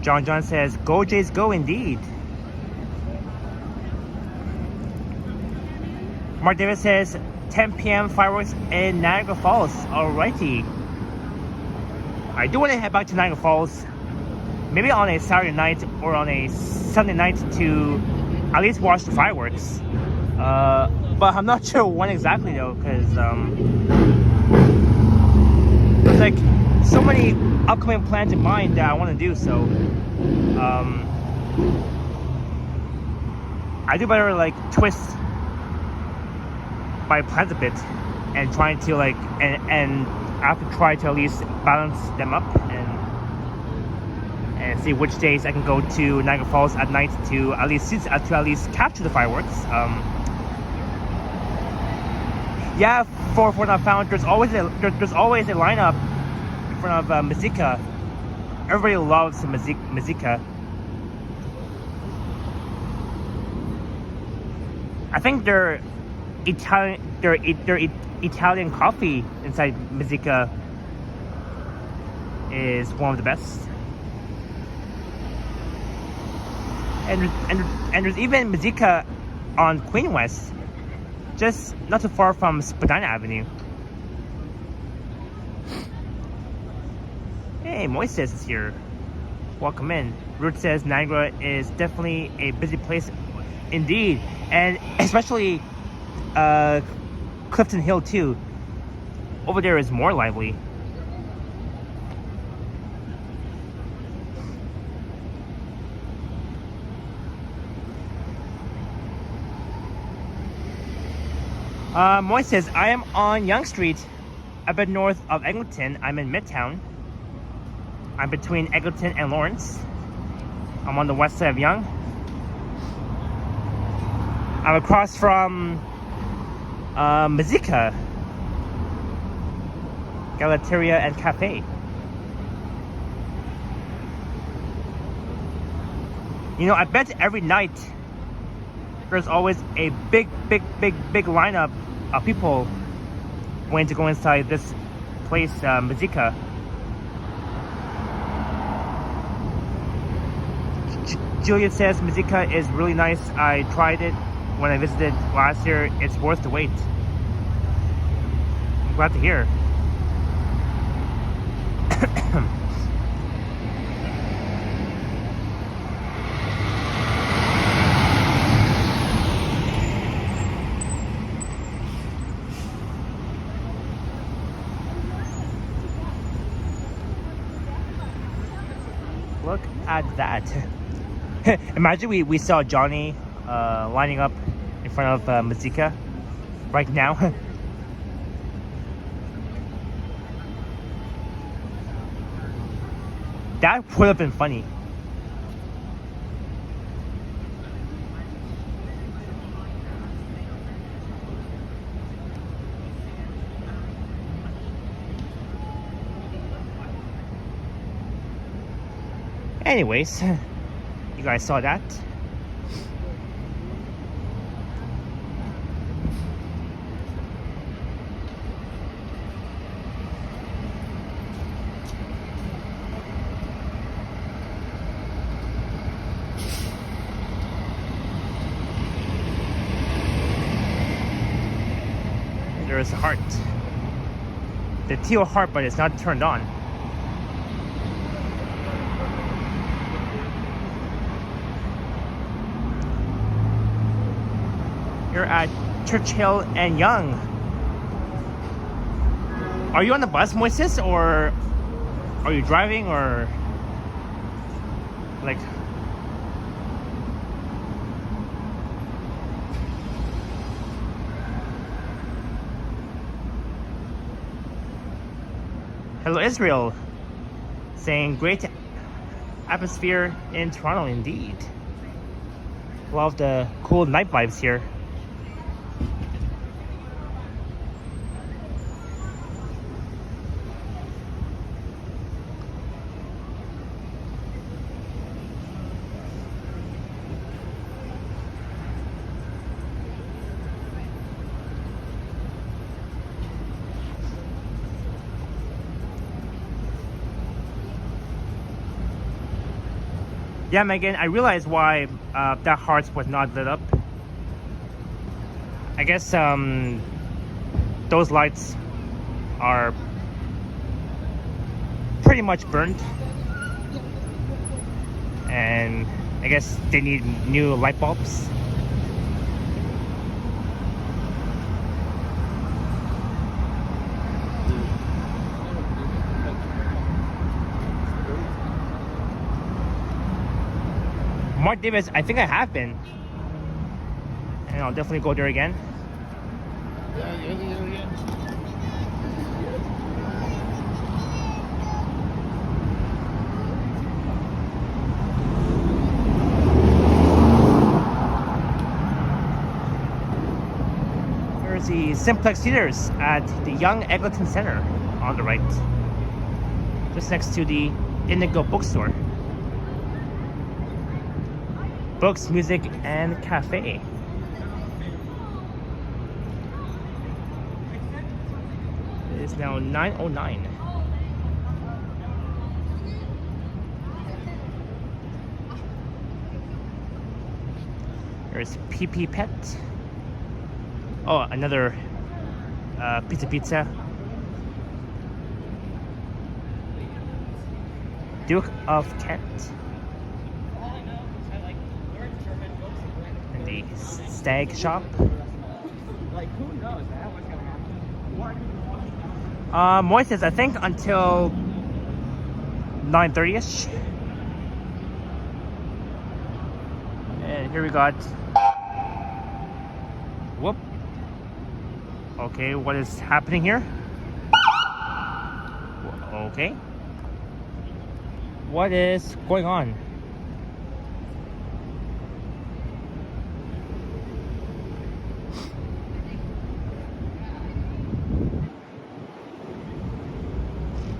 John says, go Jays go indeed. Mark Davis says, 10 p.m. fireworks in Niagara Falls. Alrighty. I do want to head back to Niagara Falls, maybe on a Saturday night or on a Sunday night to at least watch the fireworks. But I'm not sure when exactly though, because there's like so many upcoming plans in mind that I want to do. So I do better like twist my plans a bit and trying to like and I have to try to at least balance them up and see which days I can go to Niagara Falls at night to at least capture the fireworks. Yeah, for what I found, there's always a lineup in front of Mizika. Everybody loves Mizika. I think their Italian coffee inside Mizika is one of the best. And there's even Mizika on Queen West, just not too far from Spadina Avenue. Hey, Moises is here. Welcome in. Ruth says Niagara is definitely a busy place indeed, and especially Clifton Hill too. Over there is more lively. Moy says, I am on Yonge Street, a bit north of Eglinton. I'm in Midtown. I'm between Eglinton and Lawrence. I'm on the west side of Yonge. I'm across from Mizika, Galateria, and Cafe. You know, I bet every night there's always a big lineup of people waiting to go inside this place, Mazika. Juliet says Mazika is really nice. I tried it when I visited last year. It's worth the wait. I'm glad to hear. Look at that. Imagine we saw Johnny lining up in front of Mazika right now. That would have been funny. Anyways, you guys saw that. There's a heart. The teal heart, but it's not turned on. You're at Churchill and Yonge. Are you on the bus, Moises, or are you driving, or like? Hello, Israel, saying great atmosphere in Toronto indeed. Love the cool night vibes here. Yeah, Megan, I realized why that heart was not lit up. I guess those lights are pretty much burnt, and I guess they need new light bulbs. Mark Davis, I think I have been, and I'll definitely go there again. Yeah, you're there again. There's the Simplex Theaters at the Yonge Eglinton Center on the right, just next to the Indigo Bookstore. Books, music, and cafe. It is now 9:09. There's PP Pet. Oh, another pizza. Duke of Kent. And the Stag Shop. Like, who knows that what's gonna happen? Moises, I think until 9:30ish. And here we got. Whoop. Okay, what is happening here? Okay. What is going on?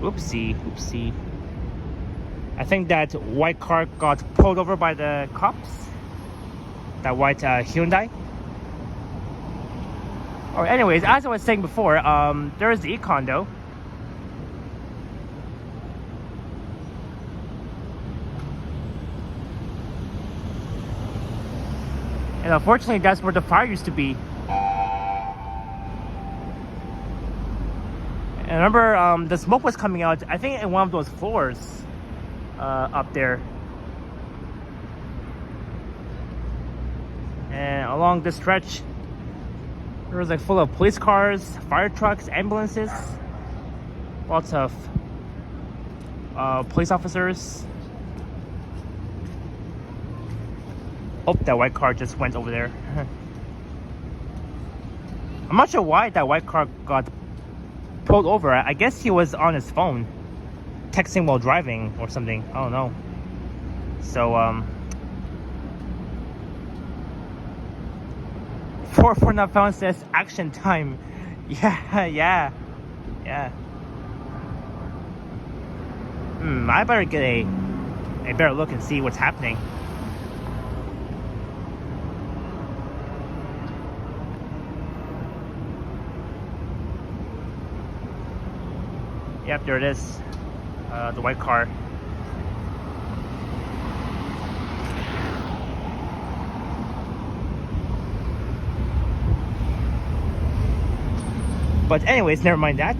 Oopsie. I think that white car got pulled over by the cops. That white Hyundai. Or anyways, as I was saying before, there is the e-condo. And unfortunately, that's where the fire used to be. And I remember the smoke was coming out, I think, in one of those floors up there. And along this stretch, it was like full of police cars, fire trucks, ambulances, lots of police officers. Oh, that white car just went over there. I'm not sure why that white car got pulled over. I guess he was on his phone, texting while driving or something. I don't know. So, 4 not found says action time. Yeah. I better get a better look and see what's happening. Yep, there it is. The white car. But anyways, never mind that.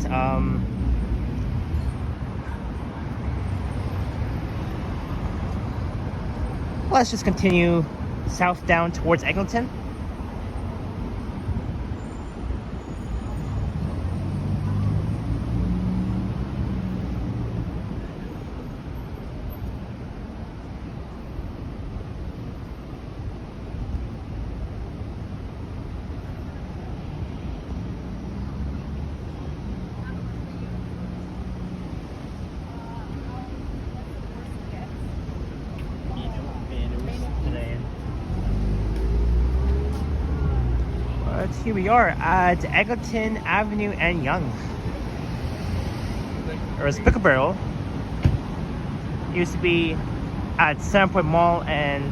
Let's just continue south down towards Eglinton. But here we are at Eglinton Avenue and Yonge. There's Pickle Barrel. It used to be at Centerpoint Mall and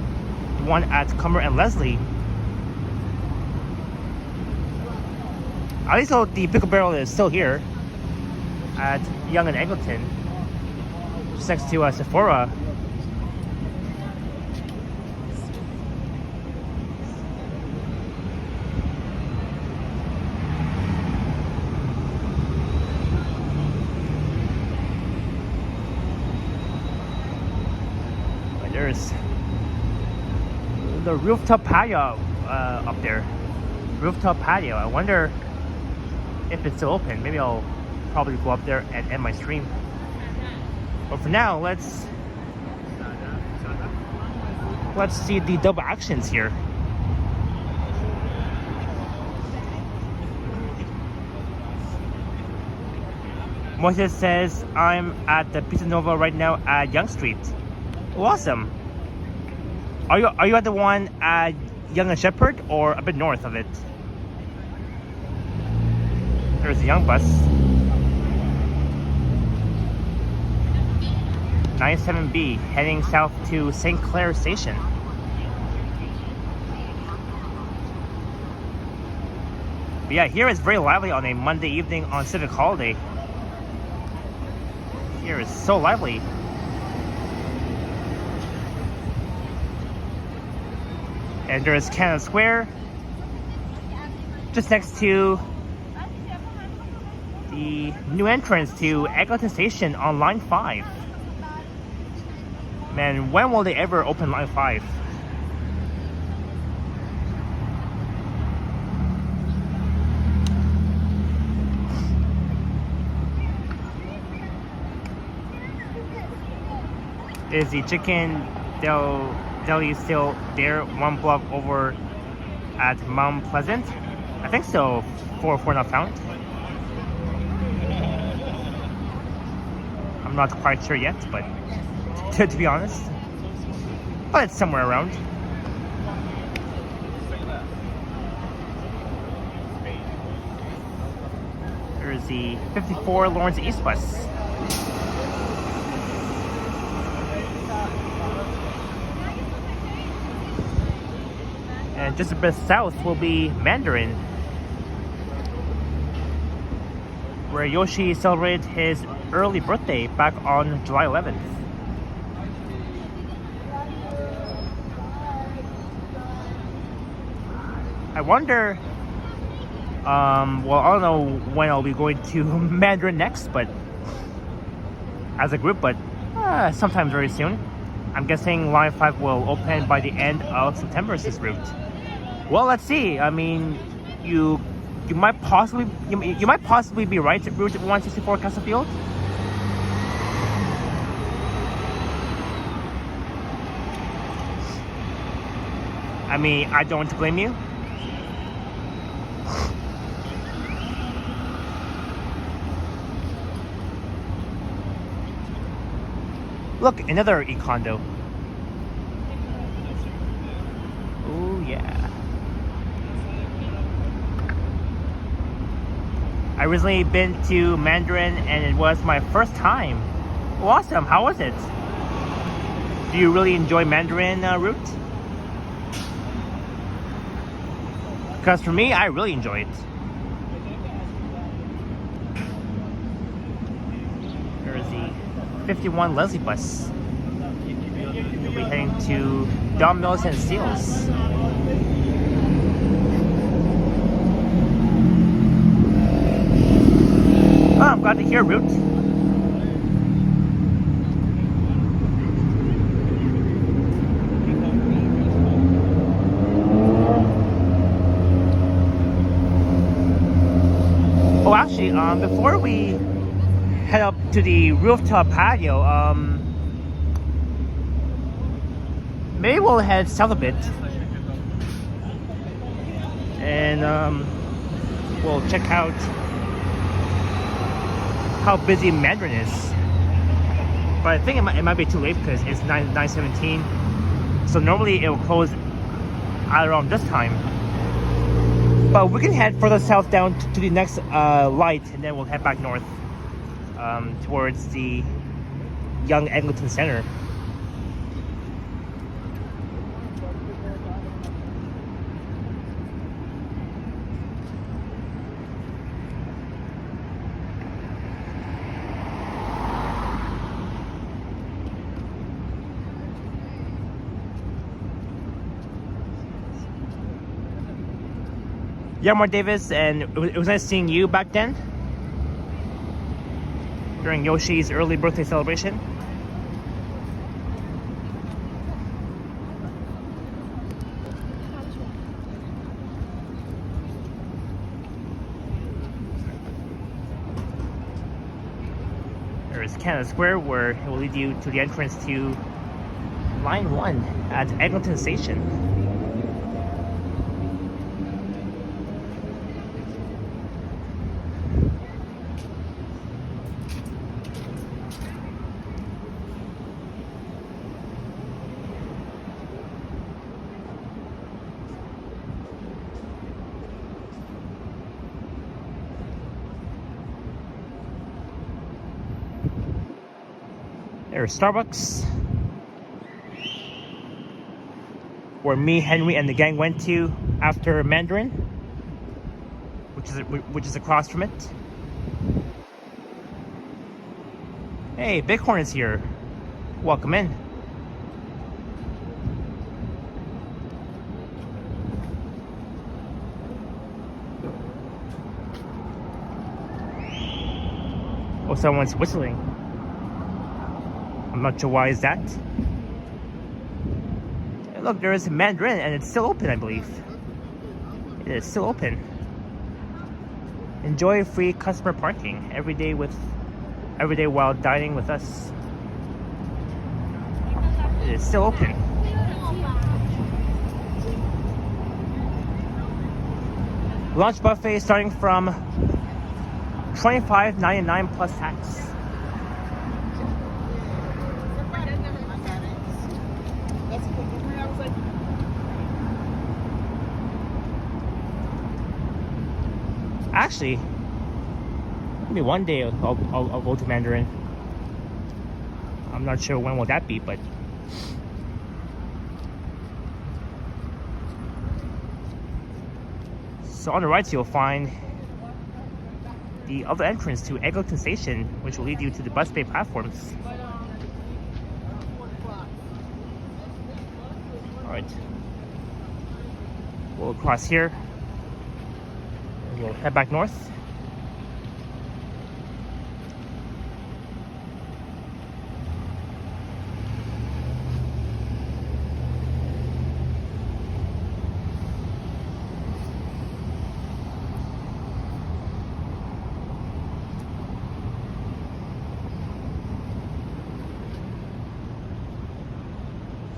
the one at Cumber and Leslie. At least the Pickle Barrel is still here at Yonge and Eglinton, just next to Sephora. There's the rooftop patio up there. Rooftop patio. I wonder if it's still open. Maybe I'll probably go up there and end my stream. But for now, let's see the double actions here. Moises says, I'm at the Pizza Nova right now at Yonge Street. Awesome. Are you at the one at Yonge and Shepherd or a bit north of it? There's the Yonge bus. 97B heading south to St. Clair Station. But yeah, here is very lively on a Monday evening on Civic Holiday. Here is so lively. And there's Canada Square, just next to the new entrance to Eglinton Station on Line 5. Man, when will they ever open Line 5? Is the Chicken Deli still there, one block over at Mount Pleasant? I think so, for not found. I'm not quite sure yet, but to be honest, but it's somewhere around. There's the 54 Lawrence East bus. And just a bit south will be Mandarin, where Yoshi celebrated his early birthday back on July 11th. I wonder, well, I don't know when I'll be going to Mandarin next, but as a group, but sometime very soon. I'm guessing Line 5 will open by the end of September, this route. Well, let's see. I mean, you might possibly be right. Route 164 Castlefield. I mean, I don't blame you. Look, another e-condo. Oh yeah. I recently been to Mandarin and it was my first time. Awesome, how was it? Do you really enjoy Mandarin route? Because for me, I really enjoy it. There's the 51 Leslie bus. We'll be heading to Don Mills and Steeles. Oh, I'm glad to hear, Root. Oh, actually, before we head up to the rooftop patio, maybe we'll head south a bit and we'll check out how busy Mandarin is. But I think it might be too late because it's 9:17, so normally it will close at around this time. But we can head further south down to the next light, and then we'll head back north towards the Yonge Eglinton Center. Yeah, Mark Davis, and it was nice seeing you back then during Yoshi's early birthday celebration. There's Canada Square, where it will lead you to the entrance to Line 1 at Eglinton Station. There's Starbucks, where me, Henry, and the gang went to after Mandarin, which is across from it. Hey, Bighorn is here. Welcome in. Oh, someone's whistling. I'm not sure why is that. And look, there is Mandarin and it's still open, I believe. It is still open. Enjoy free customer parking every day while dining with us. It is still open. Lunch buffet starting from $25.99 plus tax. Actually, maybe one day I'll go to Mandarin. I'm not sure when will that be, but So on the right you'll find the other entrance to Eglinton Station, which will lead you to the bus bay platforms. Alright. We'll cross here. And we'll head back north.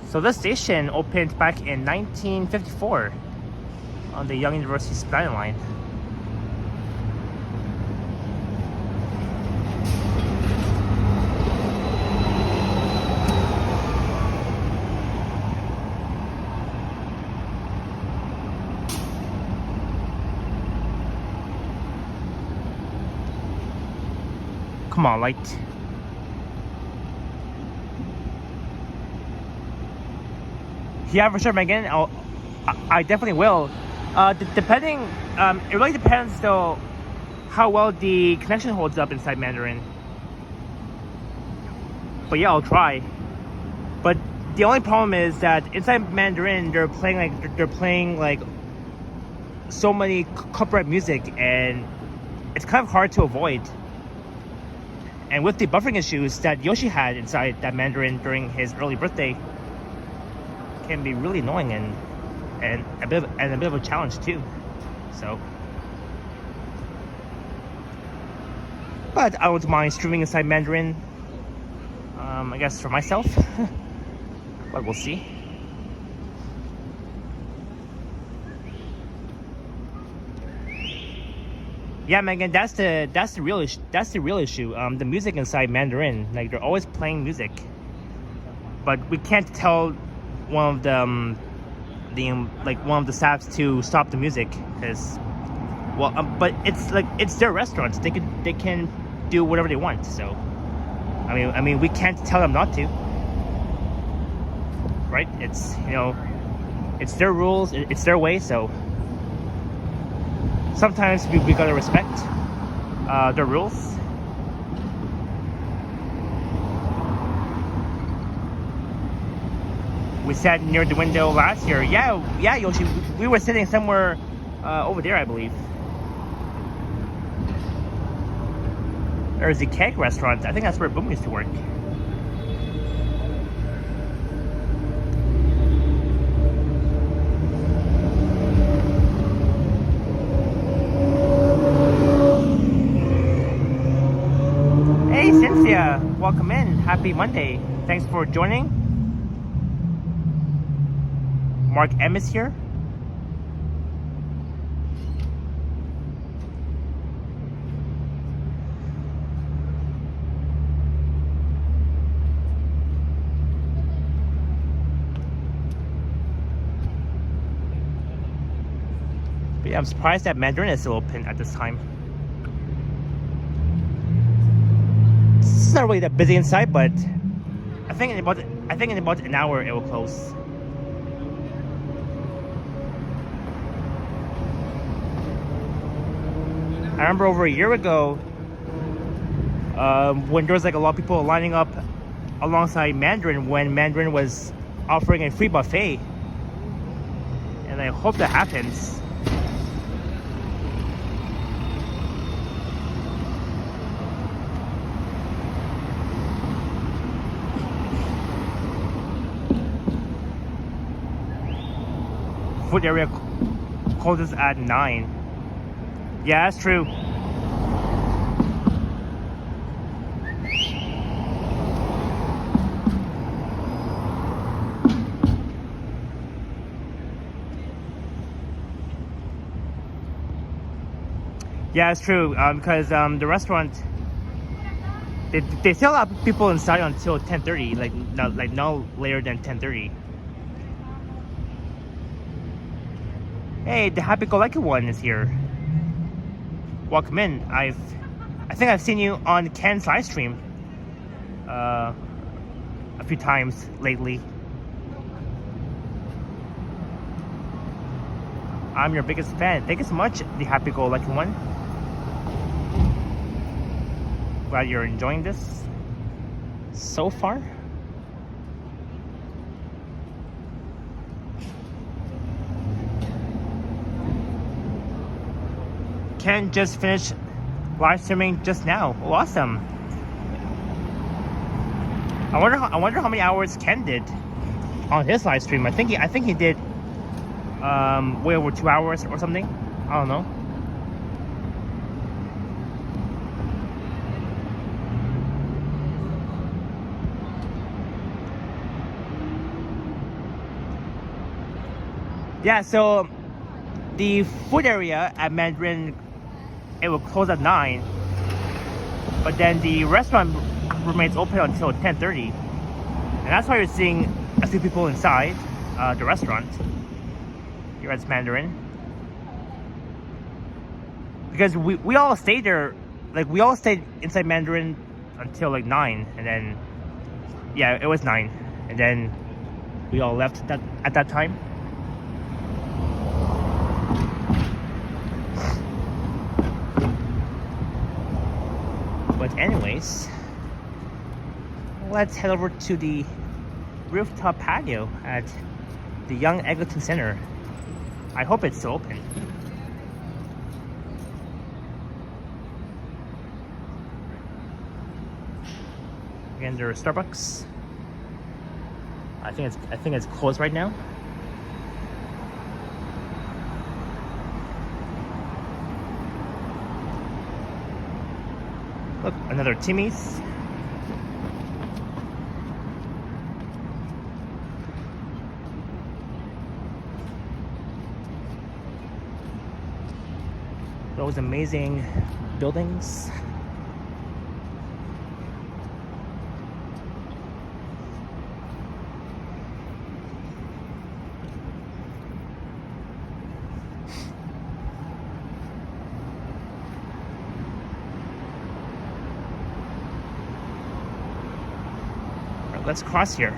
So this station opened back in 1954 on the Yonge University Skyline line. Come on, light. Yeah, for sure, Megan. I definitely will. Depending, it really depends though how well the connection holds up inside Mandarin. But yeah, I'll try. But the only problem is that inside Mandarin, they're playing like so many copyright music, and it's kind of hard to avoid. And with the buffering issues that Yoshi had inside that Mandarin during his early birthday, can be really annoying and a bit of a challenge too. So, but I don't mind streaming inside Mandarin. I guess for myself, but we'll see. Yeah, Megan, that's the real issue. That's the real issue. The music inside Mandarin, like they're always playing music, but we can't tell one of the staffs to stop the music because, well, but it's their restaurants. They can do whatever they want. So, I mean, we can't tell them not to, right? It's it's their rules. It's their way. So sometimes we gotta respect their rules. We sat near the window last year. Yeah, Yoshi. We were sitting somewhere over there, I believe. There's the Keg restaurant. I think that's where Boom used to work. Hey, Cynthia. Welcome in. Happy Monday. Thanks for joining. Mark M is here. But yeah, I'm surprised that Mandarin is still open at this time. It's not really that busy inside, but I think in about an hour it will close. I remember over a year ago when there was like a lot of people lining up alongside Mandarin when Mandarin was offering a free buffet, and I hope that happens. Food area closes at 9. Yeah, that's true. Yeah, it's true. Because the restaurant, they still have people inside until 10:30, like no later than 10:30. Hey, the happy-go-lucky one is here. Welcome in. I think I've seen you on Ken's live stream a few times lately. I'm your biggest fan. Thank you so much, the happy-go-lucky one. Glad you're enjoying this so far. Ken just finished live streaming just now. Oh, awesome. I wonder how many hours Ken did on his live stream. I think he did way over 2 hours or something. I don't know. Yeah, so the food area at Mandarin, it will close at 9, but then the restaurant remains open until 10:30, and that's why you're seeing a few people inside the restaurant here at Mandarin, because we all stayed there, like we all stayed inside Mandarin until like 9, and then yeah, it was 9, and then we all left at that time. But anyways, let's head over to the rooftop patio at the Yonge Eglinton Center. I hope it's still open. Again, there's Starbucks. I think it's closed right now. Look, another Timmy's. Those amazing buildings. Let's cross here.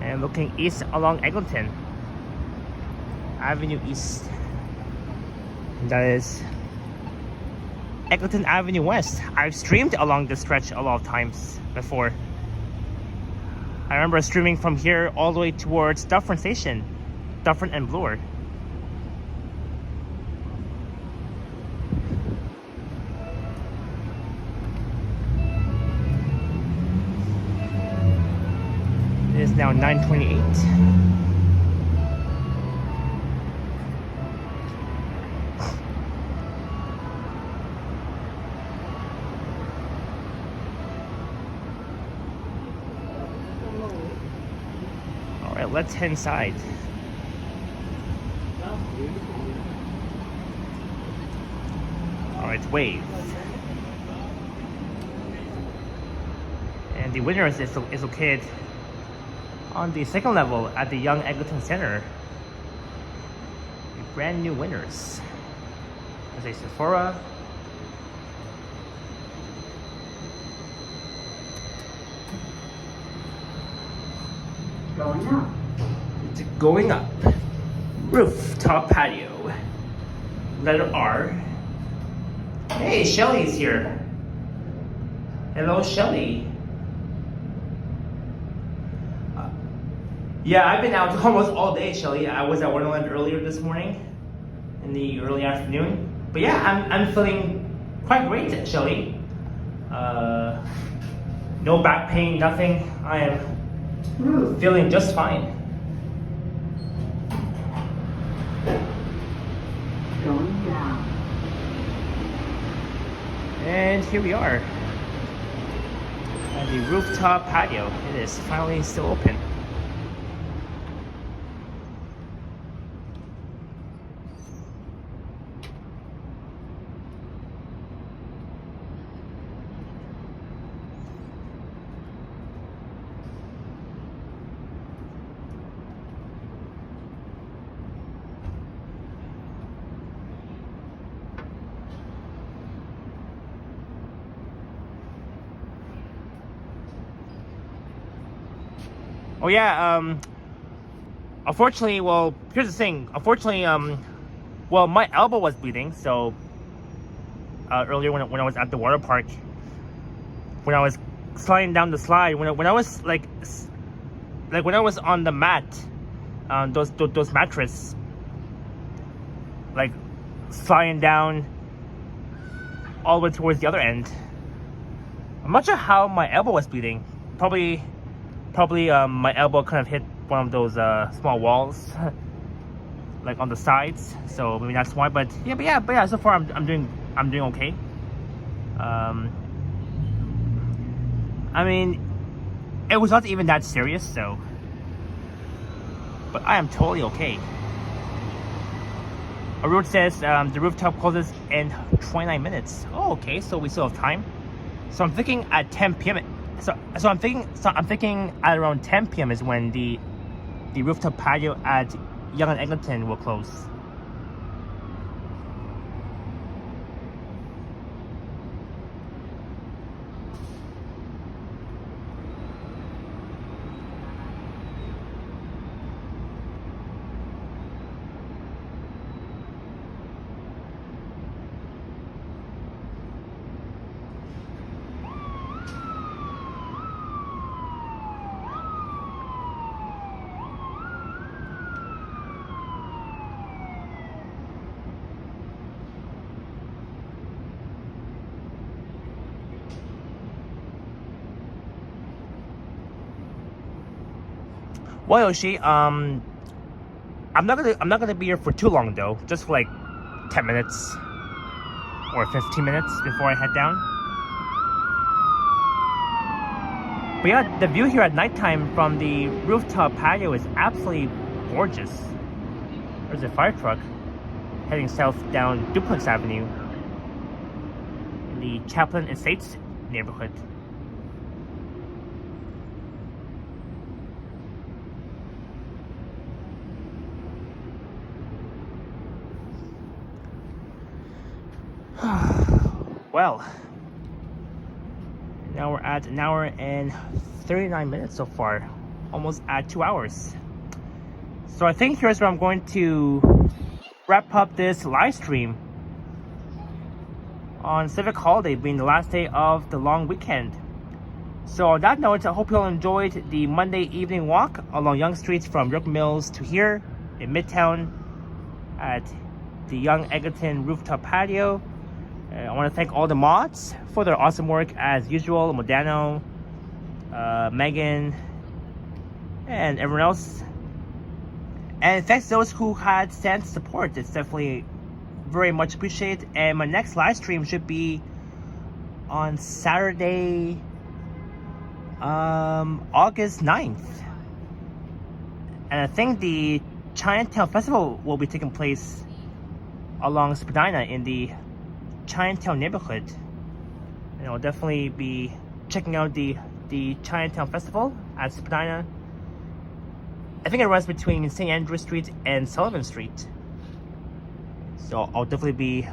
And looking east along Eglinton Avenue East. And that is Eglinton Avenue West. I've streamed along this stretch a lot of times before. I remember streaming from here all the way towards Dufferin Station, Dufferin and Bloor. It is now 9:28. All right, let's head inside. All right, wave. And the winner is located on the second level at the Yonge Eglinton Center. The brand new winners. There's a Sephora. Going up. It's going up. Rooftop patio. Letter R. Hey, Shelly's here. Hello, Shelly. Yeah, I've been out almost all day, Shelly. I was at Wonderland earlier this morning, in the early afternoon. But yeah, I'm feeling quite great, Shelly. No back pain, nothing. I am feeling just fine. Going down. And here we are at the rooftop patio. It is finally still open. Oh yeah. Unfortunately, well, here's the thing. Unfortunately, well, my elbow was bleeding. So earlier when I was at the water park, when I was sliding down the slide, when I was like when I was on the mat, those mattress, like sliding down all the way towards the other end. I'm not sure how my elbow was bleeding. Probably my elbow kind of hit one of those small walls, like on the sides. So maybe that's why. But yeah. So far I'm doing okay. I mean, it was not even that serious, so. But I am totally okay. A route says the rooftop closes in 29 minutes. Oh, okay. So we still have time. So I'm thinking at 10 p.m. So I'm thinking at around 10 p.m. is when the rooftop patio at Yonge and Eglinton will close. Well, Yoshi, I'm not gonna be here for too long though. Just for like 10 minutes or 15 minutes before I head down. But yeah, the view here at nighttime from the rooftop patio is absolutely gorgeous. There's a fire truck heading south down Duplex Avenue in the Chaplin Estates neighborhood. Well, now we're at an hour and 39 minutes so far, almost at 2 hours. So I think here's where I'm going to wrap up this live stream on Civic Holiday, being the last day of the long weekend. So on that note, I hope you all enjoyed the Monday evening walk along Yonge Street from Brook Mills to here in Midtown at the Yonge Eglinton rooftop patio. I want to thank all the mods for their awesome work as usual. Modano, Megan, and everyone else. And thanks to those who had sent support. It's definitely very much appreciated. And my next live stream should be on Saturday, August 9th. And I think the Chinatown Festival will be taking place along Spadina in the Chinatown neighborhood, and I'll definitely be checking out the Chinatown Festival at Spadina. I think it runs between St. Andrew Street and Sullivan Street, so I'll definitely be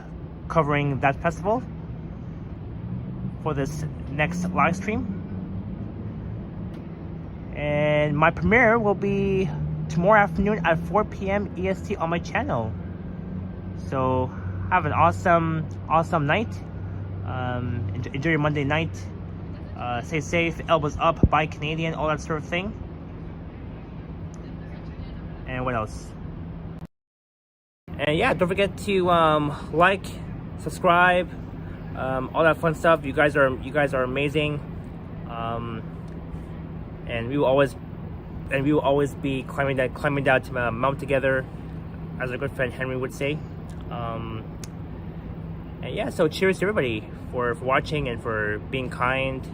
covering that festival for this next live stream. And my premiere will be tomorrow afternoon at 4 p.m. EST on my channel. So have an awesome night. Enjoy your Monday night. Stay safe, elbows up, buy Canadian, all that sort of thing. And what else? And yeah, don't forget to like, subscribe, all that fun stuff. You guys are amazing. And we will always be climbing that mountain together, as our good friend Henry would say. And yeah, so cheers to everybody for watching and for being kind.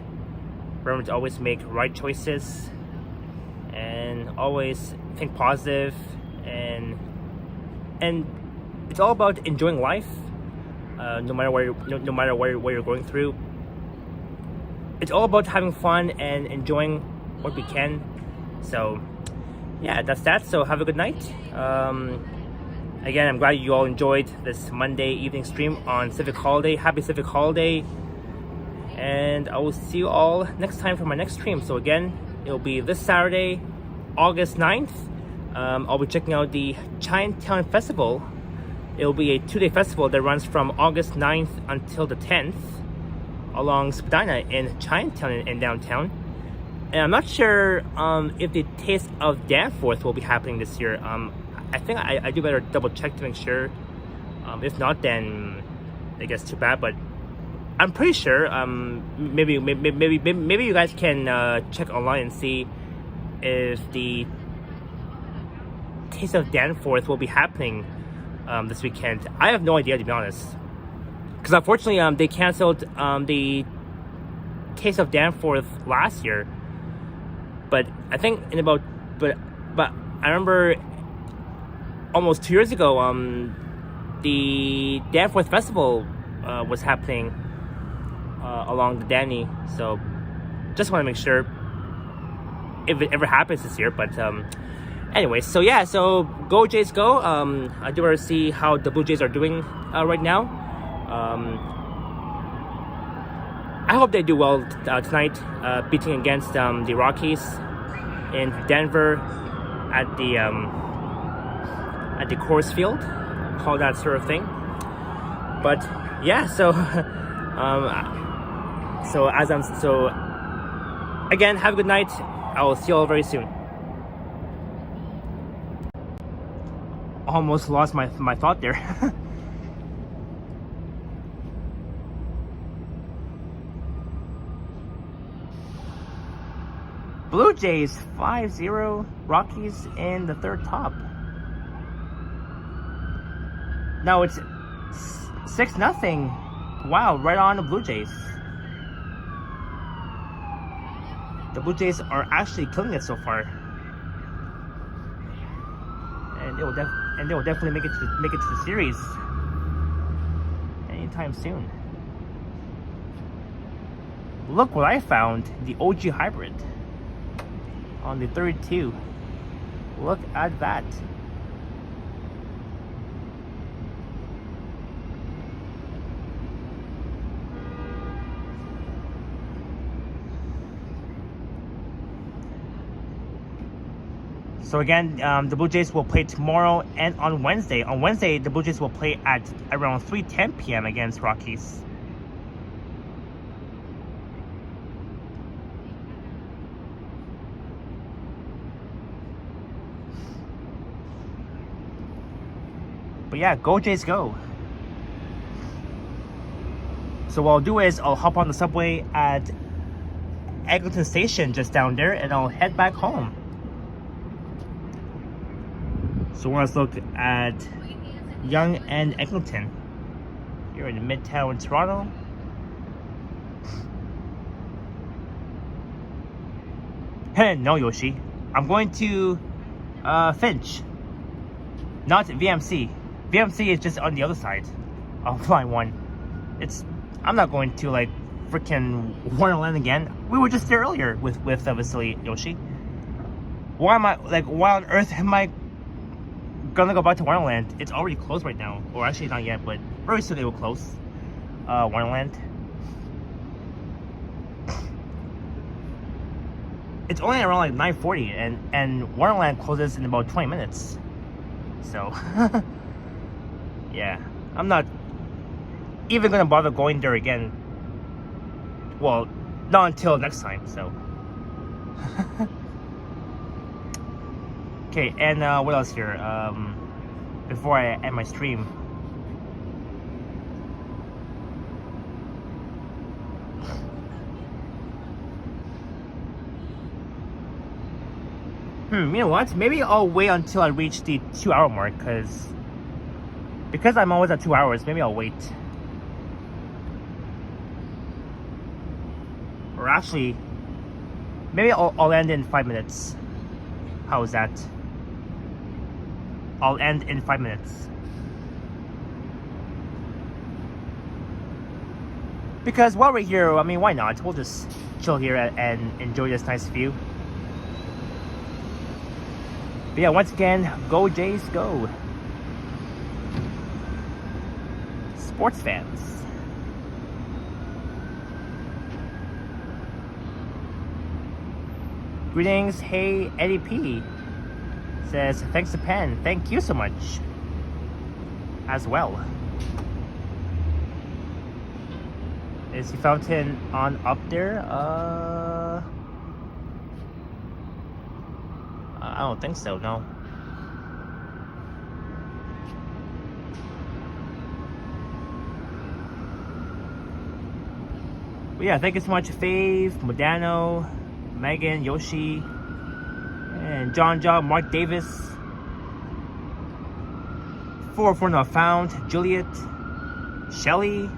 Remember to always make right choices and always think positive, and it's all about enjoying life, no matter what you're going through. It's all about having fun and enjoying what we can. So yeah, that's that. So have a good night. Again, I'm glad you all enjoyed this Monday evening stream on Civic Holiday. Happy Civic Holiday. And I will see you all next time for my next stream. So again, it'll be this Saturday, August 9th, I'll be checking out the Chinatown Festival. It will be a 2-day festival that runs from August 9th until the 10th along Spadina in Chinatown in downtown. And I'm not sure if the Taste of Danforth will be happening this year. I think I do better double check to make sure. If not, then I guess too bad. But I'm pretty sure. Maybe you guys can check online and see if the Taste of Danforth will be happening this weekend. I have no idea, to be honest, because unfortunately they canceled the Taste of Danforth last year. But I think but I remember almost 2 years ago the Danforth Festival was happening along the Danny. So just want to make sure if it ever happens this year. But anyway, so yeah, so go Jays go. I do want to see how the Blue Jays are doing right now. I hope they do well tonight, beating against the Rockies in Denver at the Coors Field, all that sort of thing. But yeah, so so again, have a good night. I will see you all very soon. Almost lost my thought there. Blue Jays 5-0, Rockies in the third top. No, it's 6-0. Wow, right on the Blue Jays. The Blue Jays are actually killing it so far, and they will definitely make it to the series anytime soon. Look what I found, the OG hybrid on the 32. Look at that. So again, the Blue Jays will play tomorrow and on Wednesday. On Wednesday, the Blue Jays will play at around 3:10 p.m. against Rockies. But yeah, go Jays go. So what I'll do is I'll hop on the subway at Eglinton Station just down there, and I'll head back home. So let's look at Yonge and Eglinton here in Midtown Toronto. Hey, no Yoshi, I'm going to Finch, not VMC. VMC is just on the other side of line 1. I'm not going to like freaking Wonderland again. We were just there earlier with Vasily, Yoshi. Why on earth am I gonna go back to Wonderland? It's already closed right now, or actually not yet, but very soon it will close. Wonderland. It's only around like 9:40, and Wonderland closes in about 20 minutes. So yeah, I'm not even gonna bother going there again. Well, not until next time. So okay, and what else here? Before I end my stream. You know what? Maybe I'll wait until I reach the 2-hour mark, because I'm always at 2 hours. Maybe I'll wait. Or actually, maybe I'll end in 5 minutes. How is that? I'll end in 5 minutes. Because while we're here, I mean, why not? We'll just chill here and enjoy this nice view. But yeah, once again, go Jays, go. Sports fans. Greetings, hey Eddie P. Says thanks to Pen. Thank you so much. As well. Is the fountain on up there? I don't think so, no. But yeah, thank you so much, Fave, Modano, Megan, Yoshi, and John, Mark Davis, for Not Found, Juliet, Shelly,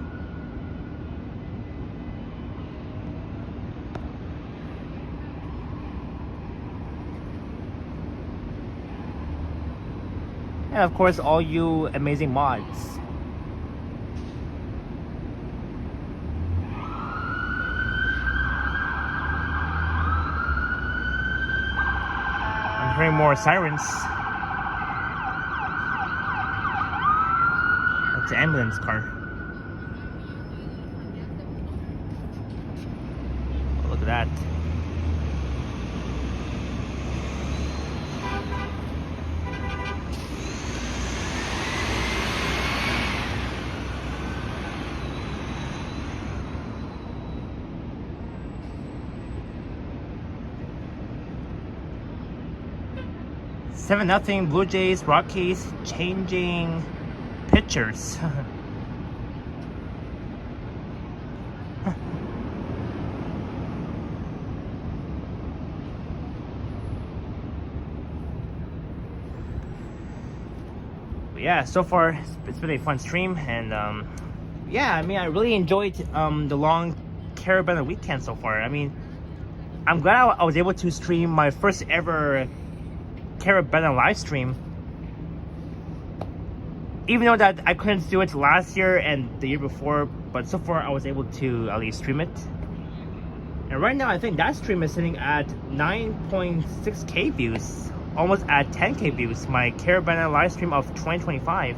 and of course all you amazing mods. I'm hearing more sirens. It's an ambulance car. Oh, look at that. Seven nothing Blue Jays, Rockies changing pitchers. But yeah, so far it's been a fun stream, and yeah, I mean, I really enjoyed the long Carabana weekend so far. I mean, I'm glad I was able to stream my first ever Carabana live stream, even though that I couldn't do it last year and the year before, but so far I was able to at least stream it. And right now I think that stream is sitting at 9.6k views, almost at 10k views, my Carabana live stream of 2025.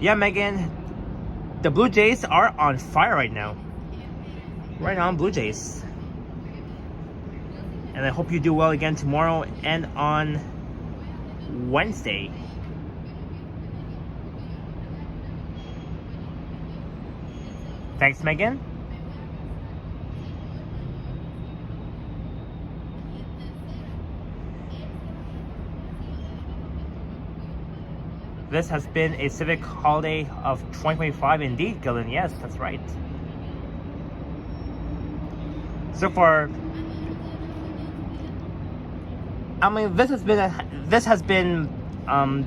Yeah, Megan, the Blue Jays are on fire right now. Right on, Blue Jays. And I hope you do well again tomorrow and on Wednesday. Thanks, Megan. This has been a Civic Holiday of 2025 indeed, Gillen. Yes, that's right. So far, I mean, this has been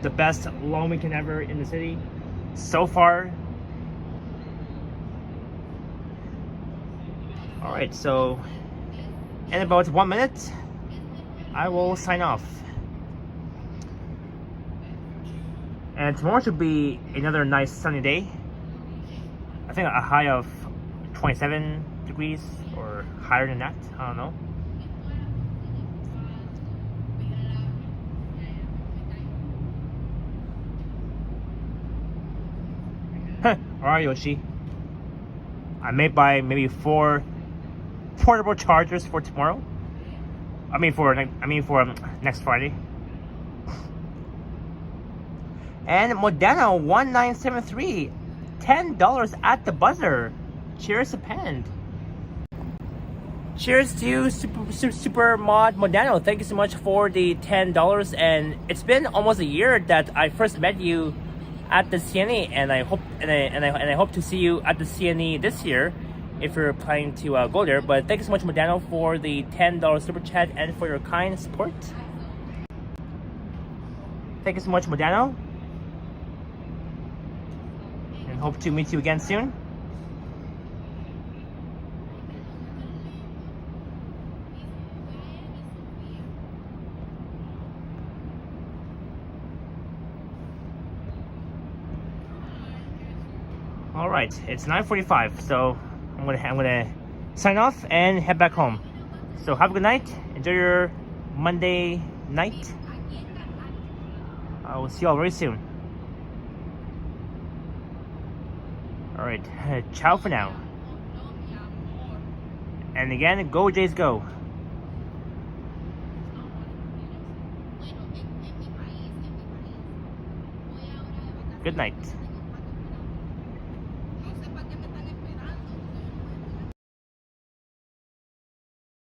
the best long weekend ever in the city so far. All right, so in about 1 minute, I will sign off. And tomorrow should be another nice sunny day. I think a high of 27 degrees or higher than that. I don't know. Alright, Yoshi. I may buy maybe 4 portable chargers for tomorrow. I mean for next Friday. And Modano 1973, $10 at the buzzer. Cheers to Pen. Cheers to you, super mod Modano. Thank you so much for the $10. And it's been almost a year that I first met you at the CNE, and I hope to see you at the CNE this year if you're planning to go there. But thank you so much, Modano, for the $10 super chat and for your kind support. Thank you so much, Modano. And hope to meet you again soon. All right, it's 9:45, so I'm gonna sign off and head back home. So have a good night. Enjoy your Monday night. I will see you all very soon. All right, ciao for now. And again, go Jays go. Good night.